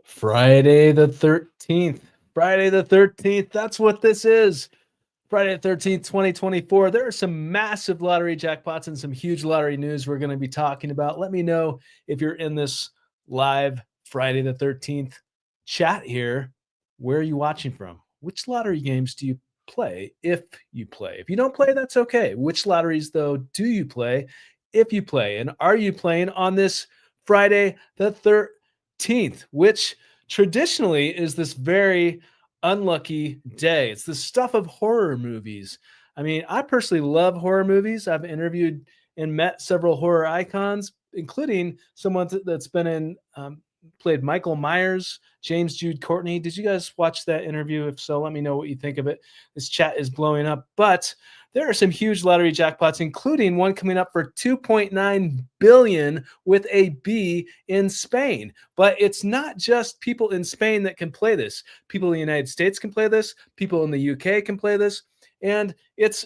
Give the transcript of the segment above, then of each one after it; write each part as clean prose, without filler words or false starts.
Friday the 13th. Friday the 13th. That's what this is. Friday the 13th, 2024. There are some massive lottery jackpots and some huge lottery news we're going to be talking about. Let me know if you're in this live Friday the 13th chat here. Where are you watching from? Which lottery games do you play if you play? If you don't play, that's okay. Which lotteries, though, do you play if you play? And are you playing on this Friday the 13th, which traditionally is this very unlucky day? It's the stuff of horror movies. I mean, I personally love horror movies. I've interviewed and met several horror icons, including someone that's been in, played Michael Myers, James Jude Courtney. Did you guys watch that interview? If so, let me know what you think of it. This chat is blowing up, but there are some huge lottery jackpots, including one coming up for 2.9 billion with a B in Spain. But it's not just people in Spain that can play this. People in the United States can play this. People in the UK can play this, and it's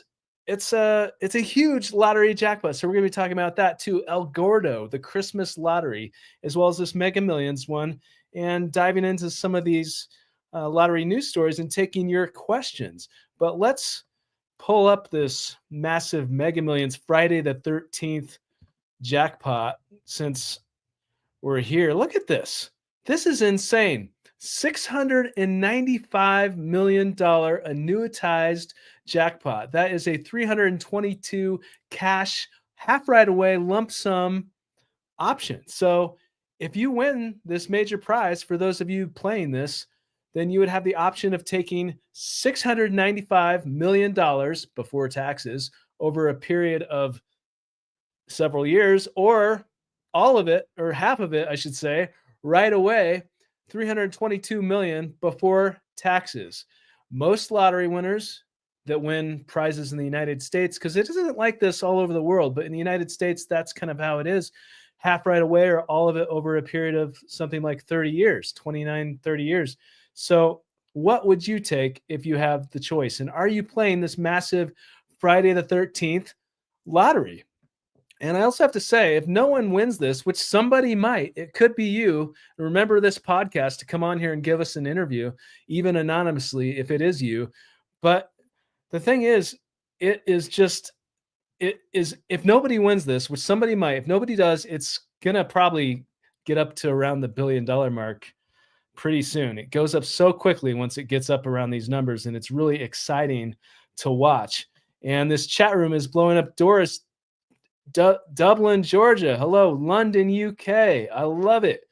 a huge lottery jackpot. So we're going to be talking about that too. El Gordo, the Christmas lottery, as well as this Mega Millions one, and diving into some of these lottery news stories and taking your questions. But let's pull up this massive Mega Millions Friday the 13th jackpot since we're here. Look at this. This is insane. $695 million annuitized jackpot. That is a 322 cash half right away lump sum option. So if you win this major prize, for those of you playing this, then you would have the option of taking $695 million before taxes over a period of several years, or all of it, or half of it, I should say, right away, 322 million before taxes. Most lottery winners that win prizes in the United States, because it isn't like this all over the world, but in the United States, that's kind of how it is. Half right away, or all of it over a period of something like 30 years, 29, 30 years. So what would you take if you have the choice? And are you playing this massive Friday the 13th lottery? And I also have to say, if no one wins this, which somebody might, it could be you. Remember this podcast to come on here and give us an interview, even anonymously, if it is you. But the thing is, if nobody wins this, which somebody might, if nobody does, it's going to probably get up to around the $1 billion mark pretty soon. It goes up so quickly once it gets up around these numbers, and it's really exciting to watch. And this chat room is blowing up. Doris, Dublin, Georgia. Hello, London, UK. I love it.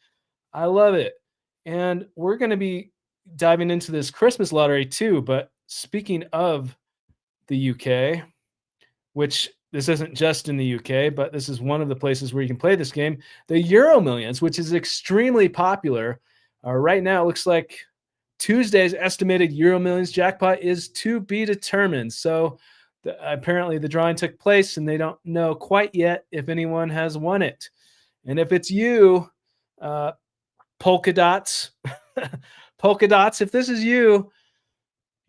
I love it. And we're going to be diving into this Christmas lottery too. But speaking of the UK, which this isn't just in the UK, but this is one of the places where you can play this game, the Euro Millions, which is extremely popular. Right now, it looks like Tuesday's estimated Euro Millions jackpot is to be determined. So apparently the drawing took place, and they don't know quite yet if anyone has won it. And if it's you, polka dots, polka dots, if this is you,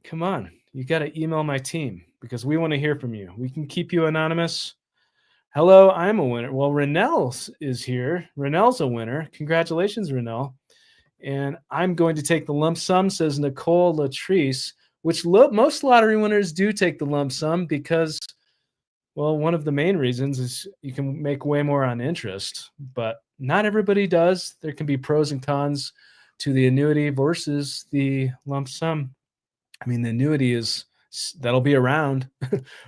come on, you got to email my team, because we want to hear from you. We can keep you anonymous. Hello, I'm a winner. Well, Renell is here. Renell's a winner. Congratulations, Renell. And I'm going to take the lump sum, says Nicole Latrice, which most lottery winners do take the lump sum because, well, one of the main reasons is you can make way more on interest, but not everybody does. There can be pros and cons to the annuity versus the lump sum. I mean, the annuity that'll be around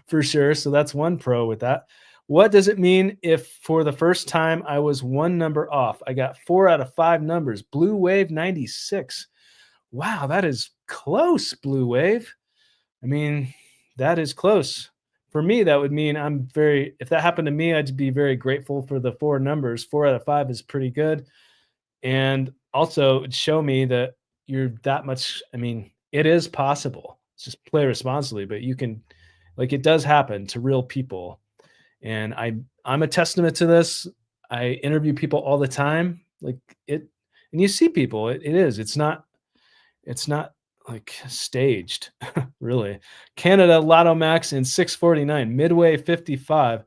for sure. So that's one pro with that. What does it mean if for the first time I was one number off? I got 4 out of 5 numbers. Blue Wave 96. Wow, that is close, Blue Wave. I mean, that is close. For me, that would mean if that happened to me, I'd be very grateful for the 4 numbers. 4 out of 5 is pretty good. And also it'd show me that you're that much, I mean, it is possible. Just play responsibly, but you can, like, it does happen to real people. And I'm a testament to this. I interview people all the time, like it, and you see people, it's not like staged, really. Canada Lotto Max in 649, Midway 55.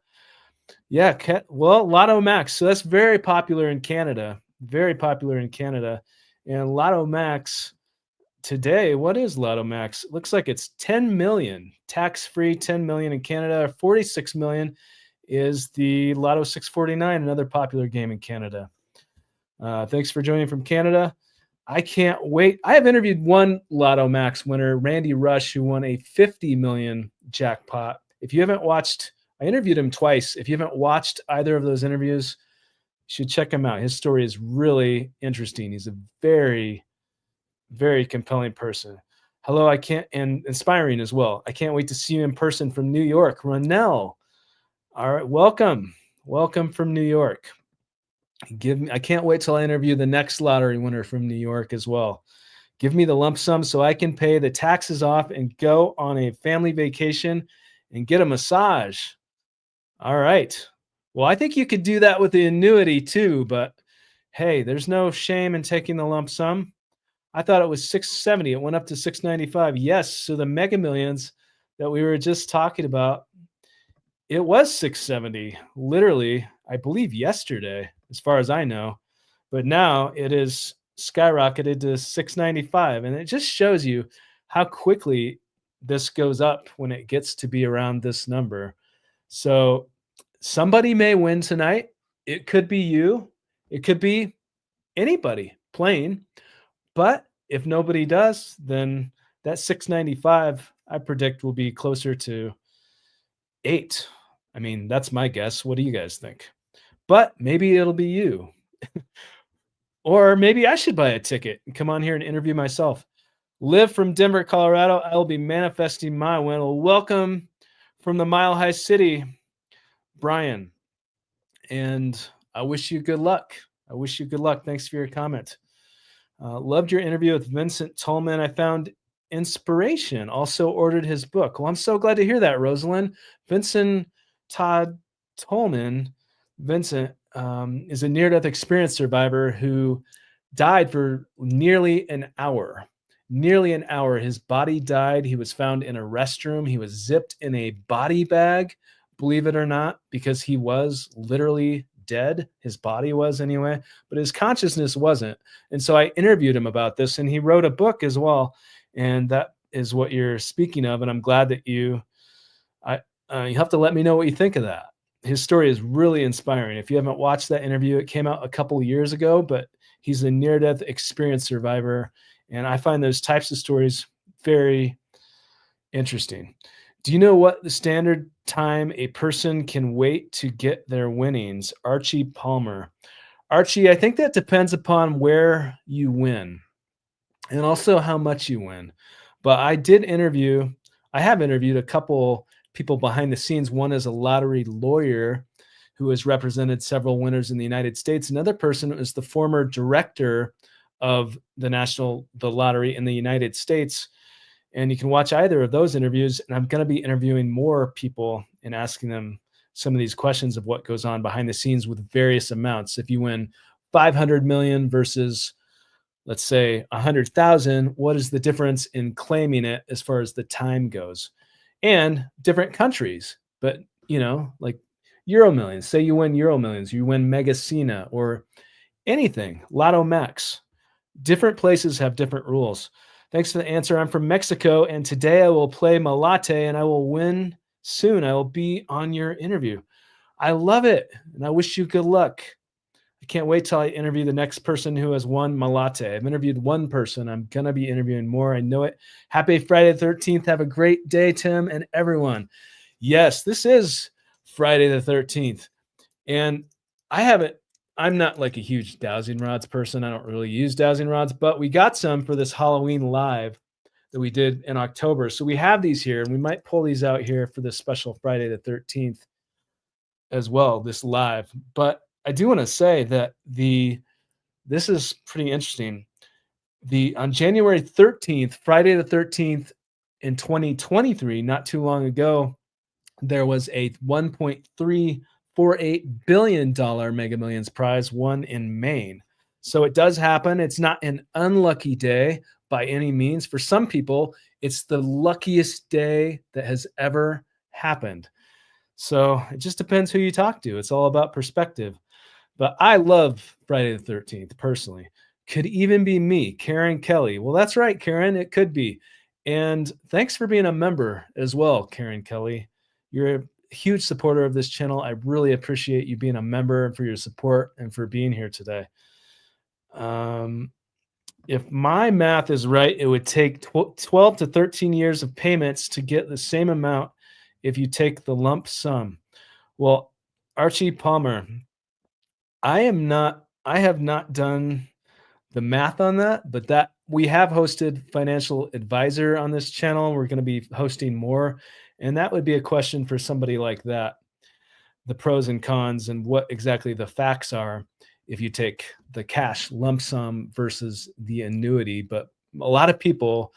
Yeah, well, Lotto Max. So that's very popular in Canada. Very popular in Canada. And Lotto Max today, what is Lotto Max? It looks like it's 10 million, tax-free 10 million in Canada. 46 million is the Lotto 649, another popular game in Canada. Thanks for joining from Canada. I can't wait. I have interviewed one Lotto Max winner, Randy Rush, who won a 50 million jackpot. If you haven't watched, I interviewed him twice. If you haven't watched either of those interviews, you should check him out. His story is really interesting. He's a very, very compelling person. Hello, I can't, and inspiring as well. I can't wait to see you in person from New York. Ronell. All right, welcome. Welcome from New York. I can't wait till I interview the next lottery winner from New York as well. Give me the lump sum so I can pay the taxes off and go on a family vacation and get a massage. All right. Well, I think you could do that with the annuity too, but hey, there's no shame in taking the lump sum. I thought it was 670. It went up to 695. Yes, so the Mega Millions that we were just talking about, it was 670. Literally, I believe yesterday, as far as I know. But now it is skyrocketed to 695, and it just shows you how quickly this goes up when it gets to be around this number. So somebody may win tonight. It could be you. It could be anybody playing. But if nobody does, then that 695, I predict, will be closer to 8. I mean, that's my guess. What do you guys think? But maybe it'll be you. Or maybe I should buy a ticket and come on here and interview myself. Live from Denver, Colorado. I will be manifesting my win. Well, welcome from the Mile High City, Brian. And I wish you good luck. I wish you good luck. Thanks for your comment. Loved your interview with Vincent Tolman. I found inspiration. Also ordered his book. Well, I'm so glad to hear that, Rosalind. Vincent Todd Tolman, Vincent, is a near-death experience survivor who died for nearly an hour. Nearly an hour. His body died. He was found in a restroom. He was zipped in a body bag, believe it or not, because he was literally dead. His body was anyway, but his consciousness wasn't. And so I interviewed him about this, and he wrote a book as well. And that is what you're speaking of. And I'm glad that you have to let me know what you think of that. His story is really inspiring. If you haven't watched that interview, it came out a couple of years ago, but he's a near-death experience survivor. And I find those types of stories very interesting. Do you know what the standard time a person can wait to get their winnings? Archie Palmer. Archie, I think that depends upon where you win and also how much you win. But I have interviewed a couple people behind the scenes. One is a lottery lawyer who has represented several winners in the United States. Another person is the former director of the lottery in the United States. And you can watch either of those interviews. And I'm going to be interviewing more people and asking them some of these questions of what goes on behind the scenes with various amounts. If you win 500 million versus, let's say, 100,000, what is the difference in claiming it as far as the time goes? And different countries, but like Euro Millions. Say you win Euro Millions, you win Mega Sena or anything, Lotto Max. Different places have different rules. Thanks for the answer. I'm from Mexico, and today I will play Malate, and I will win soon. I will be on your interview. I love it, and I wish you good luck. I can't wait till I interview the next person who has won Malate. I've interviewed one person. I'm going to be interviewing more. I know it. Happy Friday the 13th. Have a great day, Tim, and everyone. Yes, this is Friday the 13th. And I'm not like a huge dowsing rods person. I don't really use dowsing rods, but we got some for this Halloween live that we did in October. So we have these here, and we might pull these out here for this special Friday the 13th as well, this live. But I do want to say that this is pretty interesting. On January 13th, Friday the 13th in 2023, not too long ago, there was a $1.348 billion Mega Millions prize won in Maine. So it does happen. It's not an unlucky day by any means. For some people, it's the luckiest day that has ever happened. So it just depends who you talk to. It's all about perspective. But I love Friday the 13th personally. Could even be me, Karen Kelly. Well, that's right, Karen. It could be. And thanks for being a member as well, Karen Kelly. You're a huge supporter of this channel. I really appreciate you being a member and for your support and for being here today. Um, if my math is right, it would take 12 to 13 years of payments to get the same amount if you take the lump sum. Well, Archie Palmer, I have not done the math on that, but that we have hosted financial advisor on this channel. We're going to be hosting more. And that would be a question for somebody like that, the pros and cons and what exactly the facts are if you take the cash lump sum versus the annuity. But a lot of people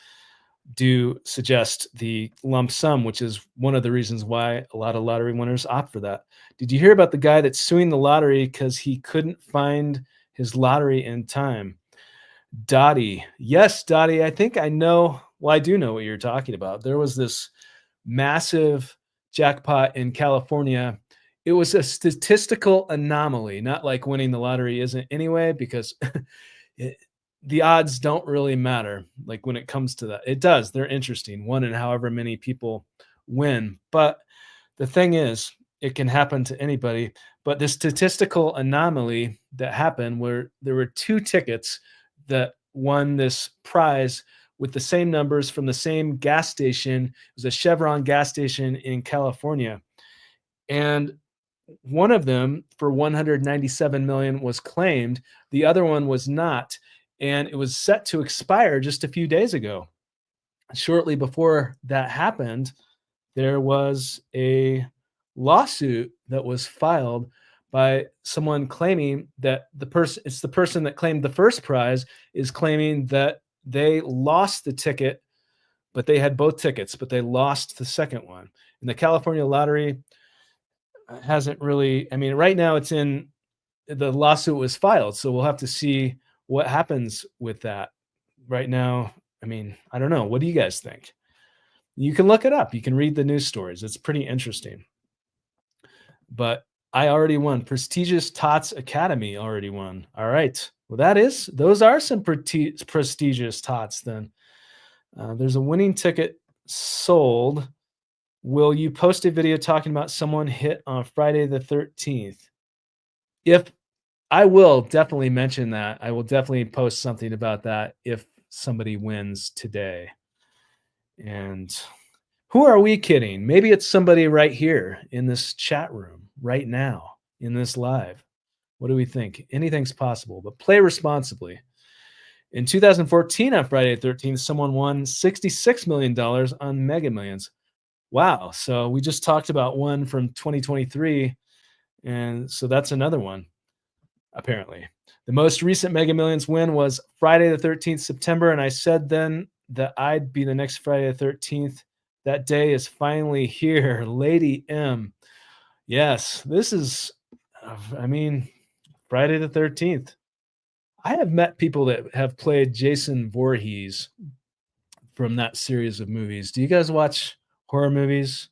do suggest the lump sum, which is one of the reasons why a lot of lottery winners opt for that. Did you hear about the guy that's suing the lottery because he couldn't find his lottery in time? Dottie. Yes, Dottie. I think I know. Well, I do know what you're talking about. There was this massive jackpot in California. It was a statistical anomaly, not like winning the lottery isn't anyway, because it, the odds don't really matter. Like when it comes to that, it does. They're interesting. One in however many people win. But the thing is, it can happen to anybody. But the statistical anomaly that happened where there were two tickets that won this prize with the same numbers from the same gas station. It was a Chevron gas station in California. And one of them for 197 million was claimed, the other one was not, and it was set to expire just a few days ago. Shortly before that happened, there was a lawsuit that was filed by someone claiming that the person that claimed the first prize is claiming that they lost the ticket, but they had both tickets, but they lost the second one. And the California lottery hasn't really, I mean, right now it's in the lawsuit was filed, so we'll have to see what happens with that. Right now, I mean, I don't know. What do you guys think? You can look it up. You can read the news stories. It's pretty interesting. But I already won. Prestigious Tots Academy already won. All right. Well, those are some prestigious Tots then. There's a winning ticket sold. Will you post a video talking about someone hit on Friday the 13th? If I will definitely mention that. I will definitely post something about that if somebody wins today. And who are we kidding? Maybe it's somebody right here in this chat room right now in this live. What do we think? Anything's possible, but play responsibly. In 2014, on Friday the 13th, someone won $66 million on Mega Millions. Wow. So we just talked about one from 2023. And so that's another one, apparently. The most recent Mega Millions win was Friday the 13th, September. And I said then that I'd be the next Friday the 13th. That day is finally here. Lady M. Yes, this is, I mean, Friday the 13th. I have met people that have played Jason Voorhees from that series of movies. Do you guys watch horror movies?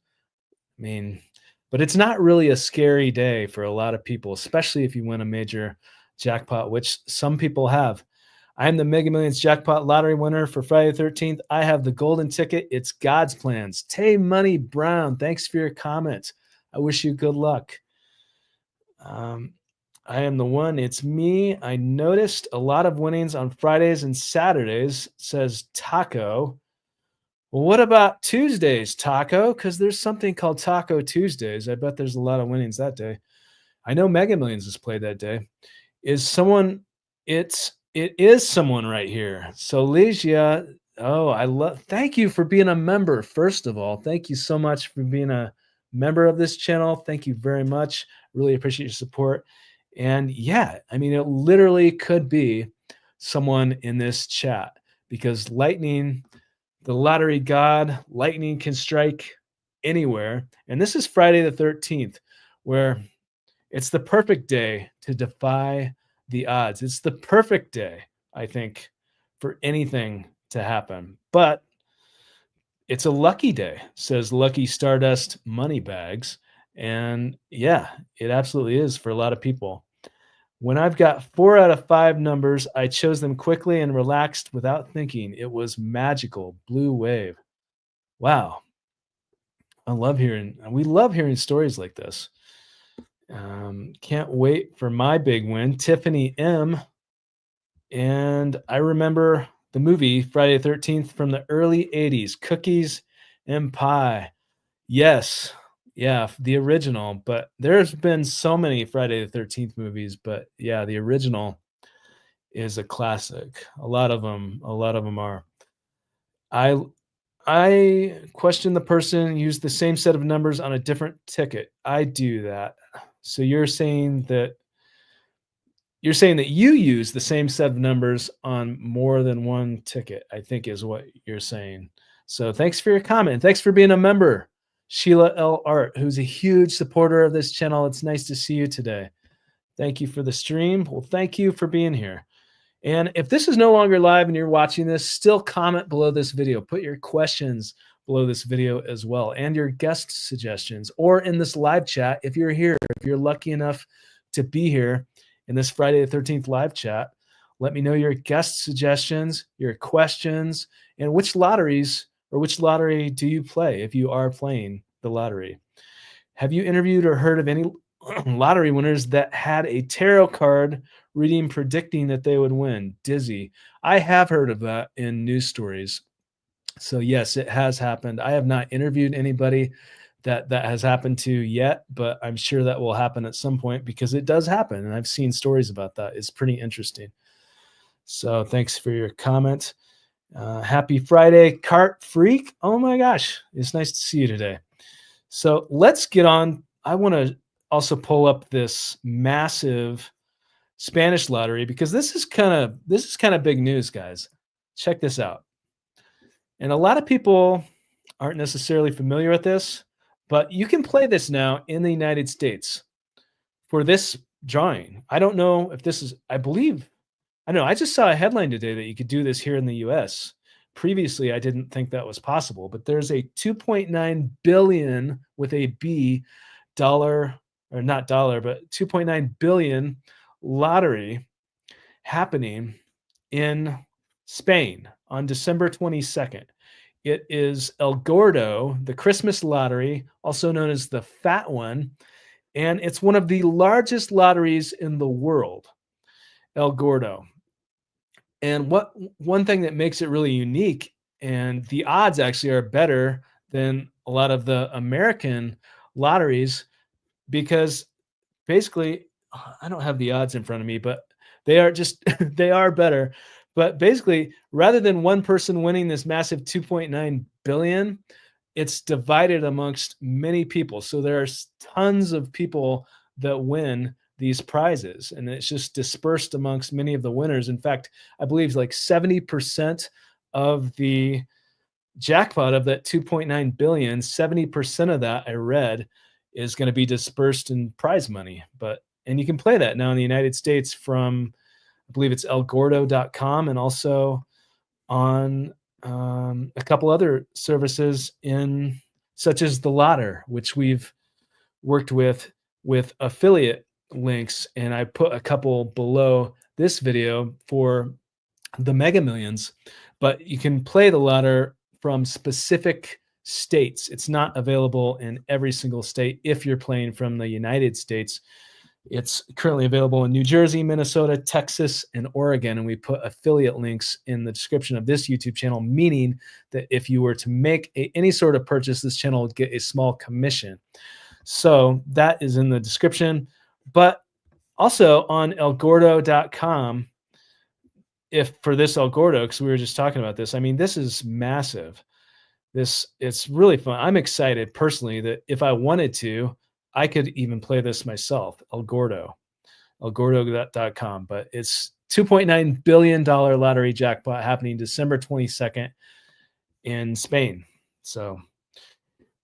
I mean, but it's not really a scary day for a lot of people, especially if you win a major jackpot, which some people have. I am the Mega Millions jackpot lottery winner for Friday the 13th. I have the golden ticket. It's God's plans. Tay Money Brown, thanks for your comment. I wish you good luck. I am the one. It's me. I noticed a lot of winnings on Fridays and Saturdays, says Taco. Well, what about Tuesdays, Taco? Because there's something called Taco Tuesdays. I bet there's a lot of winnings that day. I know Mega Millions is played that day. Is someone? It is someone right here. So Legia. Oh, I love. Thank you for being a member. First of all, thank you so much for being a member of this channel. Thank you very much. Really appreciate your support. And yeah, I mean, it literally could be someone in this chat because lightning, the lottery god, lightning can strike anywhere. And this is Friday the 13th, where it's the perfect day to defy the odds. It's the perfect day, I think, for anything to happen. But it's a lucky day, says Lucky Stardust Moneybags. And yeah, it absolutely is for a lot of people. When I've got 4 out of 5 numbers, I chose them quickly and relaxed without thinking. It was magical. Blue wave. Wow. We love hearing stories like this. Can't wait for my big win. Tiffany M. And I remember the movie Friday the 13th from the early 80s, Cookies and Pie. Yes. Yeah, the original, but there's been so many Friday the 13th movies, but yeah, the original is a classic. A lot of them are. I I question the person used the same set of numbers on a different ticket. I do that. So you're saying that you use the same set of numbers on more than one ticket, I think is what you're saying. So thanks for your comment. Thanks for being a member, Sheila L. Art, who's a huge supporter of this channel. It's nice to see you today. Thank you for the stream. Well, thank you for being here. And if this is no longer live and you're watching this, still comment below this video. Put your questions below this video as well and your guest suggestions or in this live chat if you're here. If you're lucky enough to be here in this Friday the 13th live chat, let me know your guest suggestions, your questions, and which lotteries or which lottery do you play if you are playing the lottery. Have you interviewed or heard of any lottery winners that had a tarot card reading predicting that they would win? Dizzy. I have heard of that in news stories. So yes, it has happened. I have not interviewed anybody that has happened to yet, but I'm sure that will happen at some point because it does happen. And I've seen stories about that. It's pretty interesting. So thanks for your comment. Happy Friday, Cart Freak. Oh my gosh, it's nice to see you today. So let's get on. I want to also pull up this massive Spanish lottery because this is kind of big news, guys. Check this out. And a lot of people aren't necessarily familiar with this, but you can play this now in the United States for this drawing. I don't know if this is, I don't know. I just saw a headline today that you could do this here in the US. Previously, I didn't think that was possible, but there's a 2.9 billion with a B dollar, or not dollar, but 2.9 billion lottery happening in Spain on December 22nd. It is El Gordo, the Christmas lottery, also known as the Fat One, and it's one of the largest lotteries in the world, El Gordo. And one thing that makes it really unique, and the odds actually are better than a lot of the American lotteries, because basically, I don't have the odds in front of me, but they are just they are better. But basically, rather than one person winning this massive 2.9 billion, it's divided amongst many people. So there's tons of people that win these prizes, and it's just dispersed amongst many of the winners. In fact, I believe like 70% of the jackpot of that 2.9 billion, 70% of that I read is going to be dispersed in prize money. And you can play that now in the United States from, I believe it's elgordo.com, and also on a couple other services such as the Lotter, which we've worked with affiliate links, and I put a couple below this video for the Mega Millions. But you can play the Lotter from specific states. It's not available in every single state if you're playing from the United States. It's currently available in New Jersey, Minnesota, Texas, and Oregon. And we put affiliate links in the description of this YouTube channel, meaning that if you were to make any sort of purchase, this channel would get a small commission. So that is in the description. But also on elgordo.com, if for this El Gordo, because we were just talking about this, I mean, this is massive. It's really fun. I'm excited personally that if I wanted to, I could even play this myself, El Gordo, elgordo.com. But it's $2.9 billion lottery jackpot happening December 22nd in Spain. So,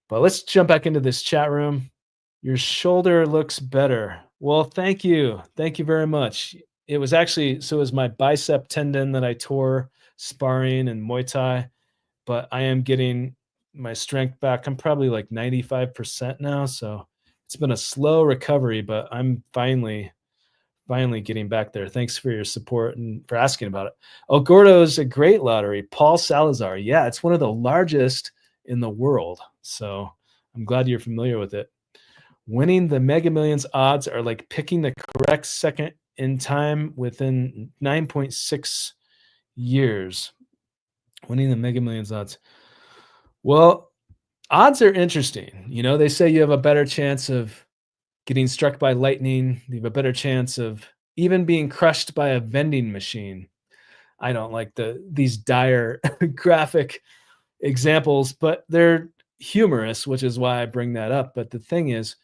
but let's jump back into this chat room. Your shoulder looks better. Well, thank you. Thank you very much. It was my bicep tendon that I tore sparring and Muay Thai, but I am getting my strength back. I'm probably like 95% now. So it's been a slow recovery, but I'm finally finally getting back there. Thanks for your support and for asking about it. Oh, Gordo is a great lottery. Paul Salazar. Yeah, it's one of the largest in the world. So I'm glad you're familiar with it. Winning the Mega Millions odds are like picking the correct second in time within 9.6 years. Winning the Mega Millions odds. Well, odds are interesting. You know, they say you have a better chance of getting struck by lightning. You have a better chance of even being crushed by a vending machine. I don't like these dire graphic examples, but they're humorous, which is why I bring that up. But the thing is,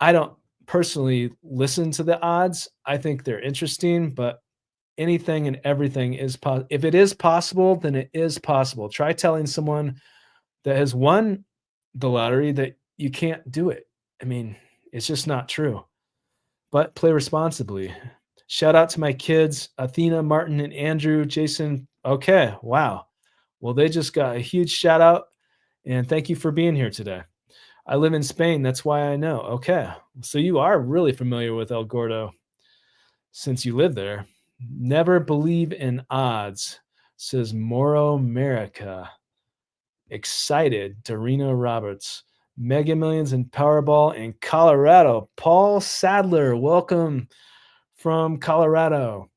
I don't personally listen to the odds. I think they're interesting, but anything and everything is possible. If it is possible, then it is possible. Try telling someone that has won the lottery that you can't do it. I mean, it's just not true. But play responsibly. Shout out to my kids, Athena, Martin, and Andrew, Jason. Okay, wow. Well, they just got a huge shout out, and thank you for being here today. I live in Spain. That's why I know. Okay. So you are really familiar with El Gordo since you live there. Never believe in odds, says Moro America. Excited, Dorino Roberts. Mega Millions and Powerball in Colorado. Paul Sadler, welcome from Colorado.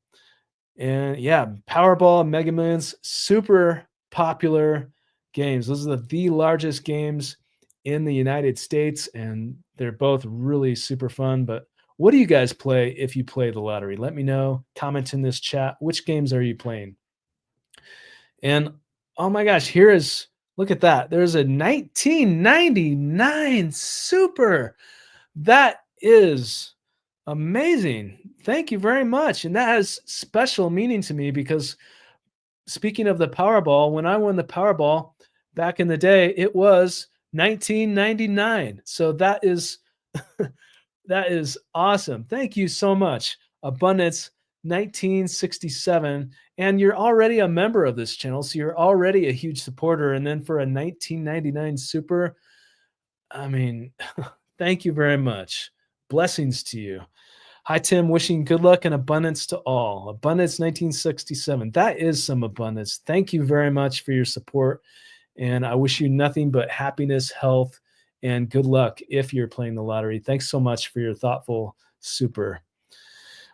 And yeah, Powerball, Mega Millions, super popular games. Those are the largest games in the United States, and they're both really super fun. But what do you guys play if you play the lottery? Let me know. Comment in this chat. Which games are you playing? And oh my gosh, look at that. There's a 1999 Super. That is amazing. Thank you very much. And that has special meaning to me because speaking of the Powerball, when I won the Powerball back in the day, it was 1999. So that is that is awesome. Thank you so much. Abundance 1967. And you're already a member of this channel, so you're already a huge supporter. And then for a 1999 Super, I mean, thank you very much. Blessings to you. Hi, Tim. Wishing good luck and abundance to all. Abundance 1967. That is some abundance. Thank you very much for your support. And I wish you nothing but happiness, health, and good luck if you're playing the lottery. Thanks so much for your thoughtful super.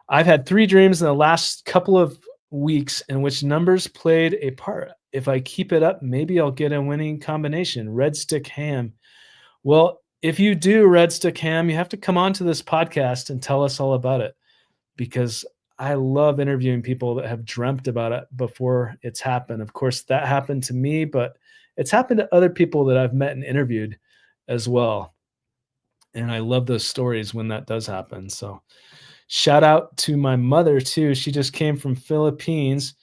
I've had 3 dreams in the last couple of weeks in which numbers played a part. If I keep it up, maybe I'll get a winning combination. Red Stick Ham. Well, if you do, Red Stick Ham, you have to come on to this podcast and tell us all about it, because I love interviewing people that have dreamt about it before it's happened. Of course, that happened to me, but it's happened to other people that I've met and interviewed as well. And I love those stories when that does happen. So shout out to my mother too. She just came from Philippines,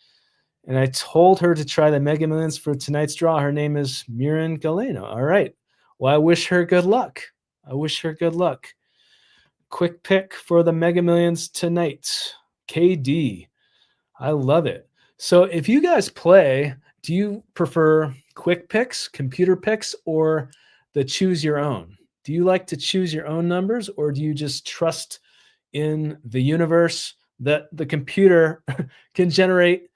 and I told her to try the Mega Millions for tonight's draw. Her name is Miran Galeno. All right. Well, I wish her good luck. I wish her good luck. Quick pick for the Mega Millions tonight. KD. I love it. So if you guys play, do you prefer quick picks, computer picks, or the choose your own? Do you like to choose your own numbers, or do you just trust in the universe that the computer can generate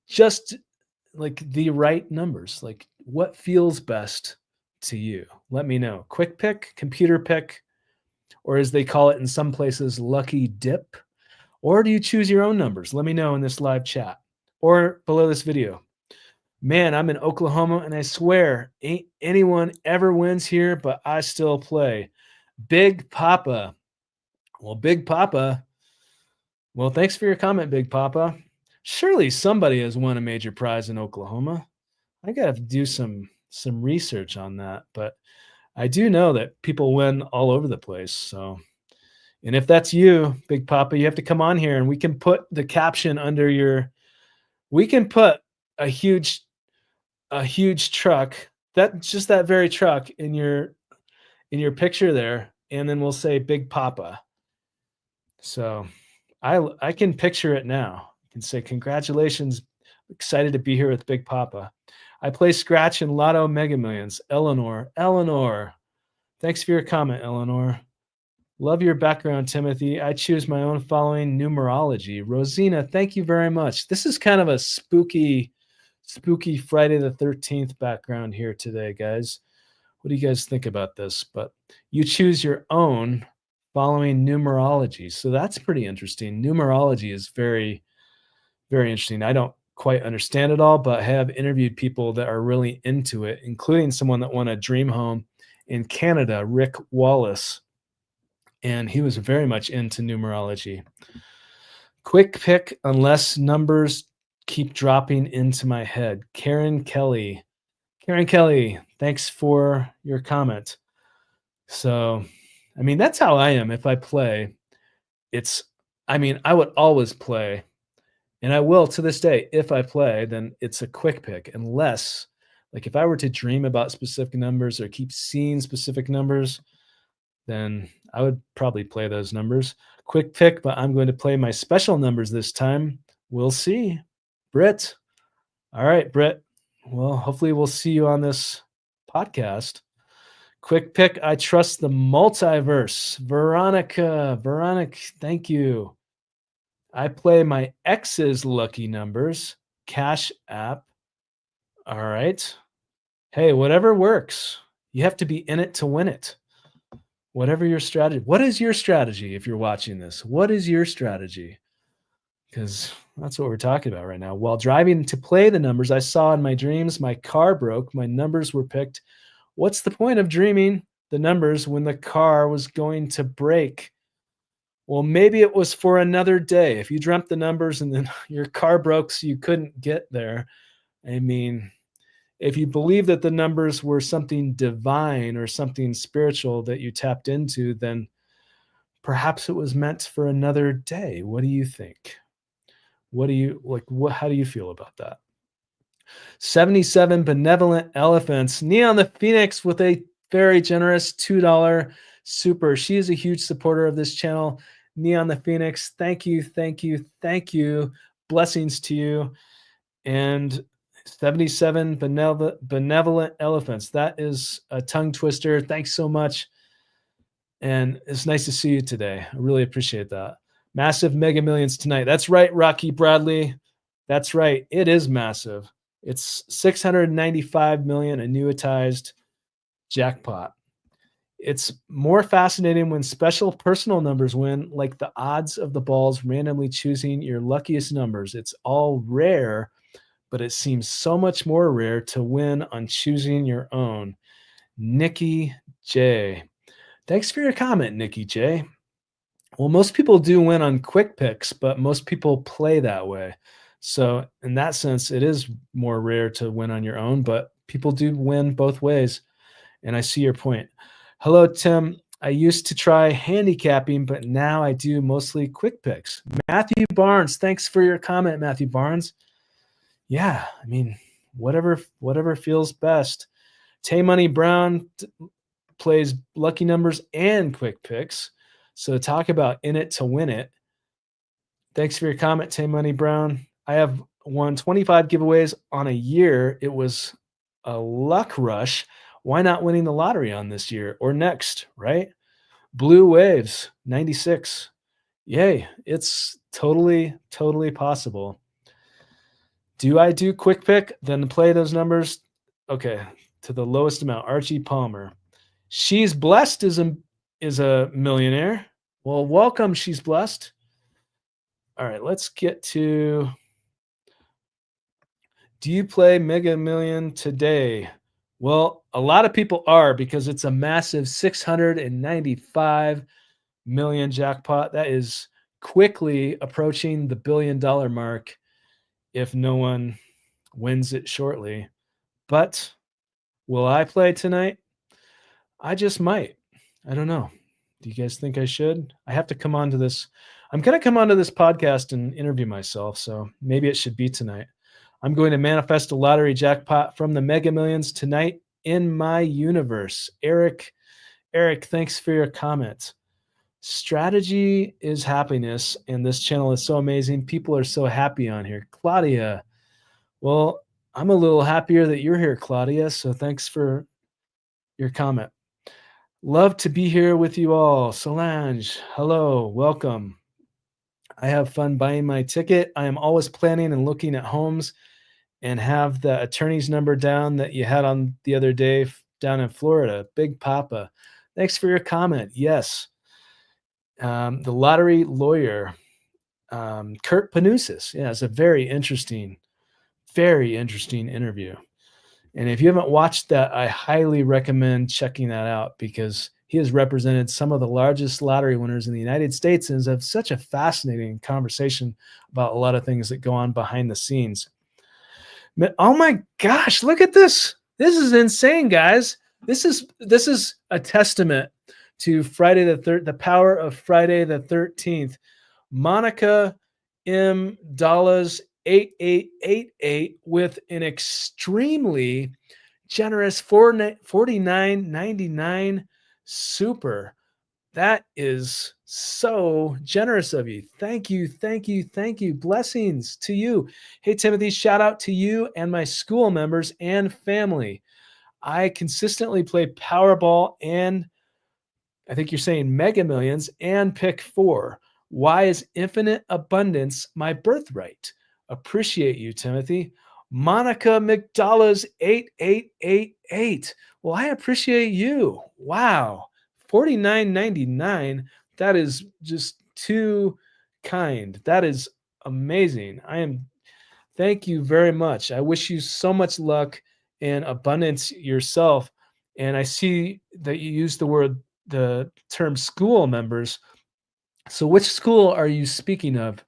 just like the right numbers? Like what feels best to you? Let me know. Quick pick, computer pick, or as they call it in some places, lucky dip. Or do you choose your own numbers? Let me know in this live chat or below this video. Man, I'm in Oklahoma, and I swear ain't anyone ever wins here, but I still play. Big Papa. Well, Big Papa. Well, thanks for your comment, Big Papa. Surely somebody has won a major prize in Oklahoma. I got to do some research on that, but I do know that people win all over the place. So, and if that's you, Big Papa, you have to come on here, and we can put the caption under your. We can put a huge truck, that very truck in your picture there, and then we'll say Big Papa. So I can picture it now. I can say congratulations, excited to be here with Big Papa. I play Scratch and Lotto Mega Millions. Eleanor, thanks for your comment, Eleanor. Love your background, Timothy. I choose my own following numerology. Rosina, thank you very much. This is kind of a spooky Friday the 13th background here today, guys. What do you guys think about this? But you choose your own following numerology. So that's pretty interesting. Numerology is very, very interesting. I don't quite understand it all, but I have interviewed people that are really into it, including someone that won a dream home in Canada, Rick Wallace, and he was very much into numerology. Quick pick unless numbers keep dropping into my head. Karen Kelly. Karen Kelly, thanks for your comment. So, I mean, that's how I am if I play. It's I mean, I would always play, and I will to this day. If I play, then it's a quick pick unless like if I were to dream about specific numbers or keep seeing specific numbers, then I would probably play those numbers. Quick pick, but I'm going to play my special numbers this time. We'll see. Britt. All right, Britt. Well, hopefully we'll see you on this podcast. Quick pick. I trust the multiverse. Veronica, thank you. I play my ex's lucky numbers. Cash app. All right. Hey, whatever works. You have to be in it to win it. Whatever your strategy. What is your strategy if you're watching this? What is your strategy? Because that's what we're talking about right now. While driving to play the numbers I saw in my dreams, my car broke, my numbers were picked. What's the point of dreaming the numbers when the car was going to break? Well, maybe it was for another day. If you dreamt the numbers and then your car broke so you couldn't get there, I mean, if you believe that the numbers were something divine or something spiritual that you tapped into, then perhaps it was meant for another day. What do you think? What do you like? What? How do you feel about that? 77 benevolent elephants. Neon the Phoenix with a very generous $2 super. She is a huge supporter of this channel. Neon the Phoenix, thank you, thank you, thank you. Blessings to you. And 77 benevolent elephants. That is a tongue twister. Thanks so much. And it's nice to see you today. I really appreciate that. Massive Mega Millions tonight. That's right, Rocky Bradley. That's right. It is massive. It's 695 million annuitized jackpot. It's more fascinating when special personal numbers win, like the odds of the balls randomly choosing your luckiest numbers. It's all rare, but it seems so much more rare to win on choosing your own. Nikki J. Thanks for your comment, Nikki J. Well, most people do win on quick picks, but most people play that way. So in that sense, it is more rare to win on your own, but people do win both ways. And I see your point. Hello, Tim. I used to try handicapping, but now I do mostly quick picks. Matthew Barnes, thanks for your comment, Matthew Barnes. Yeah, I mean, whatever feels best. Tay Money Brown plays lucky numbers and quick picks. So talk about in it to win it. Thanks for your comment, Tay Money Brown. I have won 25 giveaways on a year. It was a luck rush. Why not winning the lottery on this year or next, right? Blue Waves, 96. Yay, it's totally possible. Do I do quick pick, then play those numbers? Okay, to the lowest amount. Archie Palmer. She's Blessed is a millionaire. Well, welcome, She's Blessed. All right, let's get to, do you play Mega Million today? Well, a lot of people are because it's a massive 695 million jackpot. That is quickly approaching the $1 billion mark if no one wins it shortly. But will I play tonight? I just might. I don't know. Do you guys think I should? I have to come on to this. I'm going to come onto this podcast and interview myself, so maybe it should be tonight. I'm going to manifest a lottery jackpot from the Mega Millions tonight in my universe. Eric, thanks for your comment. Strategy is happiness, and this channel is so amazing. People are so happy on here. Claudia, well, I'm a little happier that you're here, Claudia, so thanks for your comment. Love to be here with you all. Solange, hello, welcome. I have fun buying my ticket. I am always planning and looking at homes and have the attorney's number down that you had on the other day down in Florida. Big Papa. Thanks for your comment. Yes. The lottery lawyer, Kurt Panusis. Yeah, it's a very interesting interview. And if you haven't watched that, I highly recommend checking that out because he has represented some of the largest lottery winners in the United States and has such a fascinating conversation about a lot of things that go on behind the scenes. Oh my gosh, look at this. This is insane, guys. This is a testament to the power of Friday the 13th. Monica M. Dallas 8888 with an extremely generous 49.99 super. That is so generous of you. Thank you, thank you, thank you. Blessings to you. Hey, Timothy, shout out to you and my school members and family. I consistently play Powerball and I think you're saying Mega Millions and pick four. Why is infinite abundance my birthright? Appreciate you, Timothy. Monica McDonald's 8888. Well, I appreciate you. Wow. 49.99. That is just too kind. That is amazing. Thank you very much. I wish you so much luck and abundance yourself. And I see that you use the term school members. So which school are you speaking of,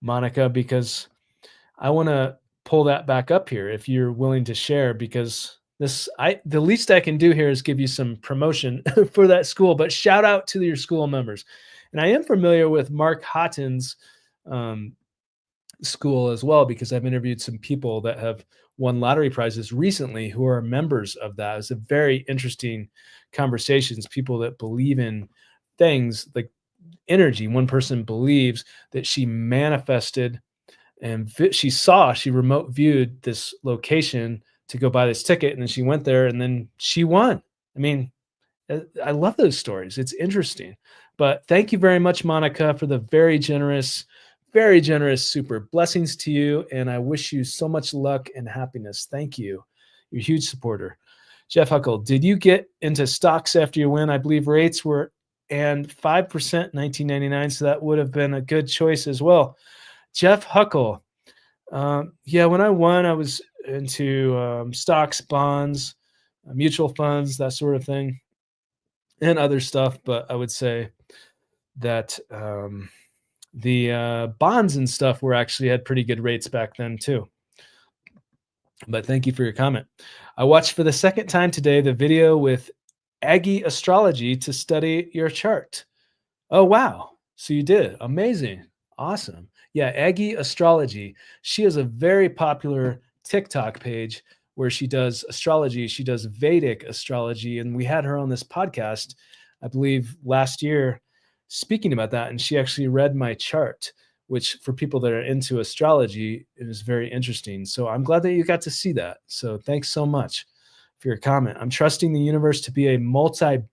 Monica? Because I want to pull that back up here if you're willing to share, because the least I can do here is give you some promotion for that school, but shout out to your school members. And I am familiar with Mark Houghton's school as well, because I've interviewed some people that have won lottery prizes recently who are members of that. It's a very interesting conversations, people that believe in things like energy. One person believes that she manifested and she remote viewed this location to go buy this ticket, and then she went there and then she won. I mean, I love those stories. It's interesting. But thank you very much, Monica, for the very generous super. Blessings to you, and I wish you so much luck and happiness. Thank you. You're a huge supporter. Jeff Huckle, did you get into stocks after you win? I believe rates were and 5% 1999, so that would have been a good choice as well. Jeff Huckle, yeah, when I won, I was into stocks, bonds, mutual funds, that sort of thing, and other stuff. But I would say that the bonds and stuff had pretty good rates back then too. But thank you for your comment. I watched for the second time today the video with Aggie Astrology to study your chart. Oh, wow. So you did. Amazing. Awesome. Yeah, Aggie Astrology. She has a very popular TikTok page where she does astrology. She does Vedic astrology. And we had her on this podcast, I believe, last year speaking about that. And she actually read my chart, which for people that are into astrology, it is very interesting. So I'm glad that you got to see that. So thanks so much for your comment. I'm trusting the universe to be a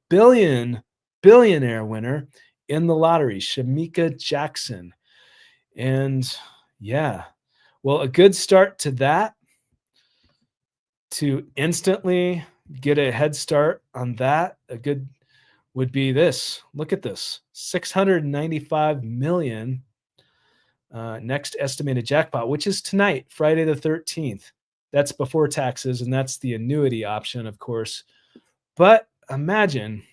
billionaire winner in the lottery. Shamika Jackson. And yeah, well, a good start to that, to instantly get a head start on that, a good would be this. Look at this, 695 million next estimated jackpot, which is tonight, Friday the 13th. That's before taxes, and that's the annuity option, of course. But imagine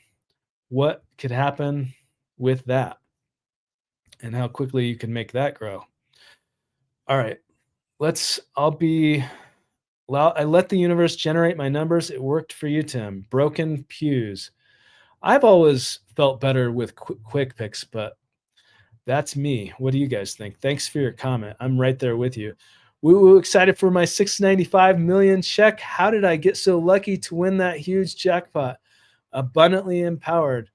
what could happen with that and how quickly you can make that grow. All right, I let the universe generate my numbers. It worked for you, Tim. Broken pews. I've always felt better with quick picks, but that's me. What do you guys think? Thanks for your comment. I'm right there with you. Woo, excited for my 695 million check. How did I get so lucky to win that huge jackpot? Abundantly empowered.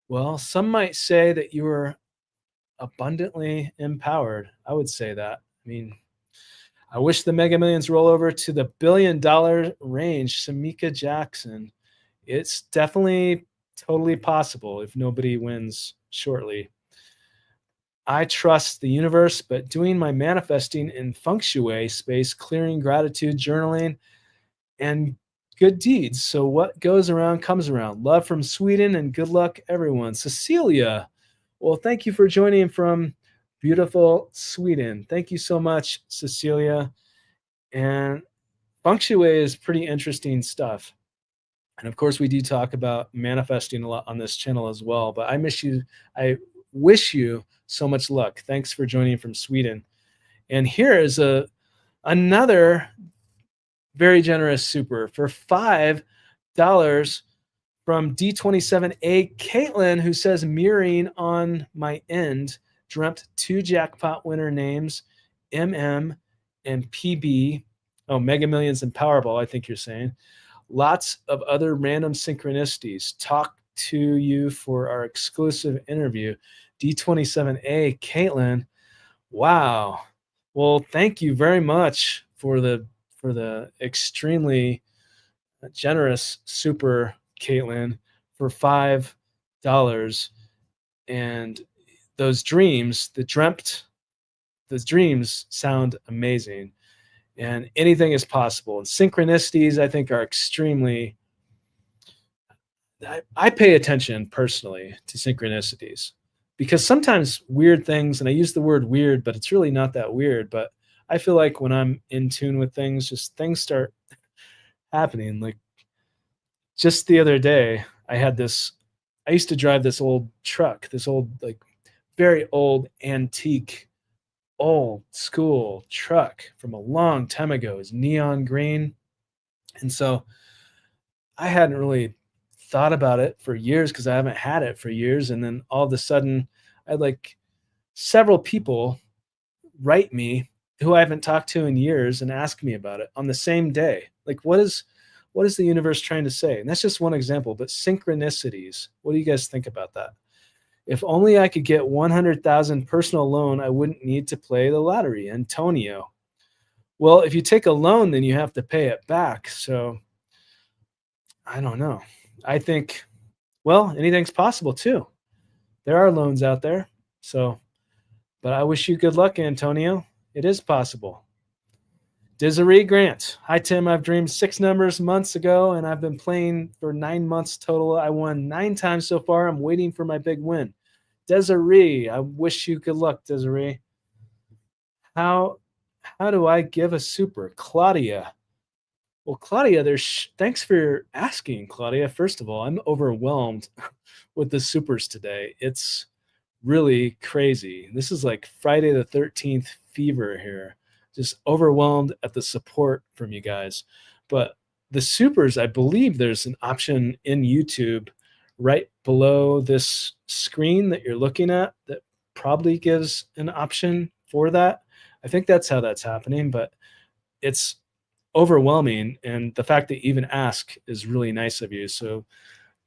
Well, some might say that you were abundantly empowered. I would say that. I mean, I wish the Mega Millions roll over to the $1 billion range. Shamika Jackson. It's definitely totally possible if nobody wins shortly. I trust the universe, but doing my manifesting in feng shui space, clearing gratitude, journaling, and good deeds. So what goes around comes around. Love from Sweden and good luck, everyone. Cecilia, well, thank you for joining from beautiful Sweden. Thank you so much, Cecilia. And feng shui is pretty interesting stuff. And of course, we do talk about manifesting a lot on this channel as well. But I wish you so much luck. Thanks for joining from Sweden. And here is another very generous super for $5 from D27A Caitlin, who says mirroring on my end, dreamt two jackpot winner names, MM and PB. Oh, Mega Millions and Powerball, I think you're saying. Lots of other random synchronicities. Talk to you for our exclusive interview. D27A Caitlin. Wow. Well, thank you very much for the extremely generous super, Caitlin, for $5. And those dreams sound amazing. And anything is possible. And synchronicities, I think, are extremely. I pay attention personally to synchronicities because sometimes weird things, and I use the word weird, but it's really not that weird. But I feel like when I'm in tune with things, just things start happening. Like just the other day, I used to drive this old truck, this old, like very old, antique, old school truck from a long time ago. It's neon green. And so I hadn't really thought about it for years because I haven't had it for years. And then all of a sudden, I had like several people write me who I haven't talked to in years and ask me about it on the same day. Like, what is the universe trying to say? And that's just one example, but synchronicities. What do you guys think about that? If only I could get 100,000 personal loan, I wouldn't need to play the lottery. Antonio. Well, if you take a loan, then you have to pay it back. So I don't know. I think, well, anything's possible too. There are loans out there. So, but I wish you good luck, Antonio. It is possible. Desiree Grant. Hi, Tim. I've dreamed 6 numbers months ago, and I've been playing for 9 months total. I won 9 times so far. I'm waiting for my big win. Desiree, I wish you good luck, Desiree. How do I give a super? Claudia. Well, Claudia, thanks for asking, Claudia. First of all, I'm overwhelmed with the supers today. It's really crazy. This is like Friday the 13th fever here. Just overwhelmed at the support from you guys. But the supers, I believe there's an option in YouTube right below this screen that you're looking at that probably gives an option for that. I think that's how that's happening, but it's overwhelming. And the fact that you even ask is really nice of you. So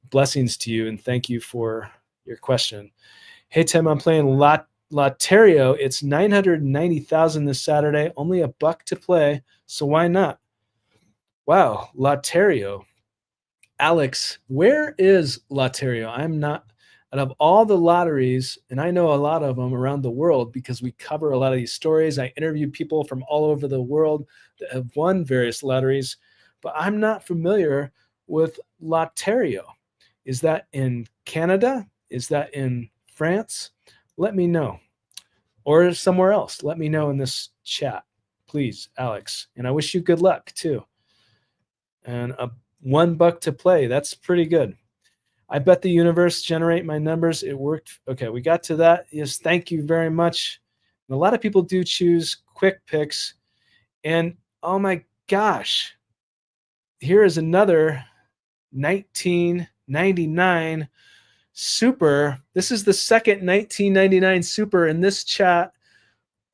blessings to you and thank you for your question. Hey, Tim, I'm playing Lotterio. It's 990,000 this Saturday, only $1 to play. So why not? Wow, Lotterio. Alex, where is Lotterio? I'm not, out of all the lotteries, and I know a lot of them around the world because we cover a lot of these stories. I interview people from all over the world that have won various lotteries, but I'm not familiar with Lotterio. Is that in Canada? Is that in France? Let me know. Or somewhere else. Let me know in this chat, please, Alex. And I wish you good luck too. And $1 to play. That's pretty good. I bet the universe generate my numbers. It worked. Okay, we got to that. Yes, thank you very much. And a lot of people do choose quick picks. And oh my gosh, here is another 1999 super. This is the second 1999 super in this chat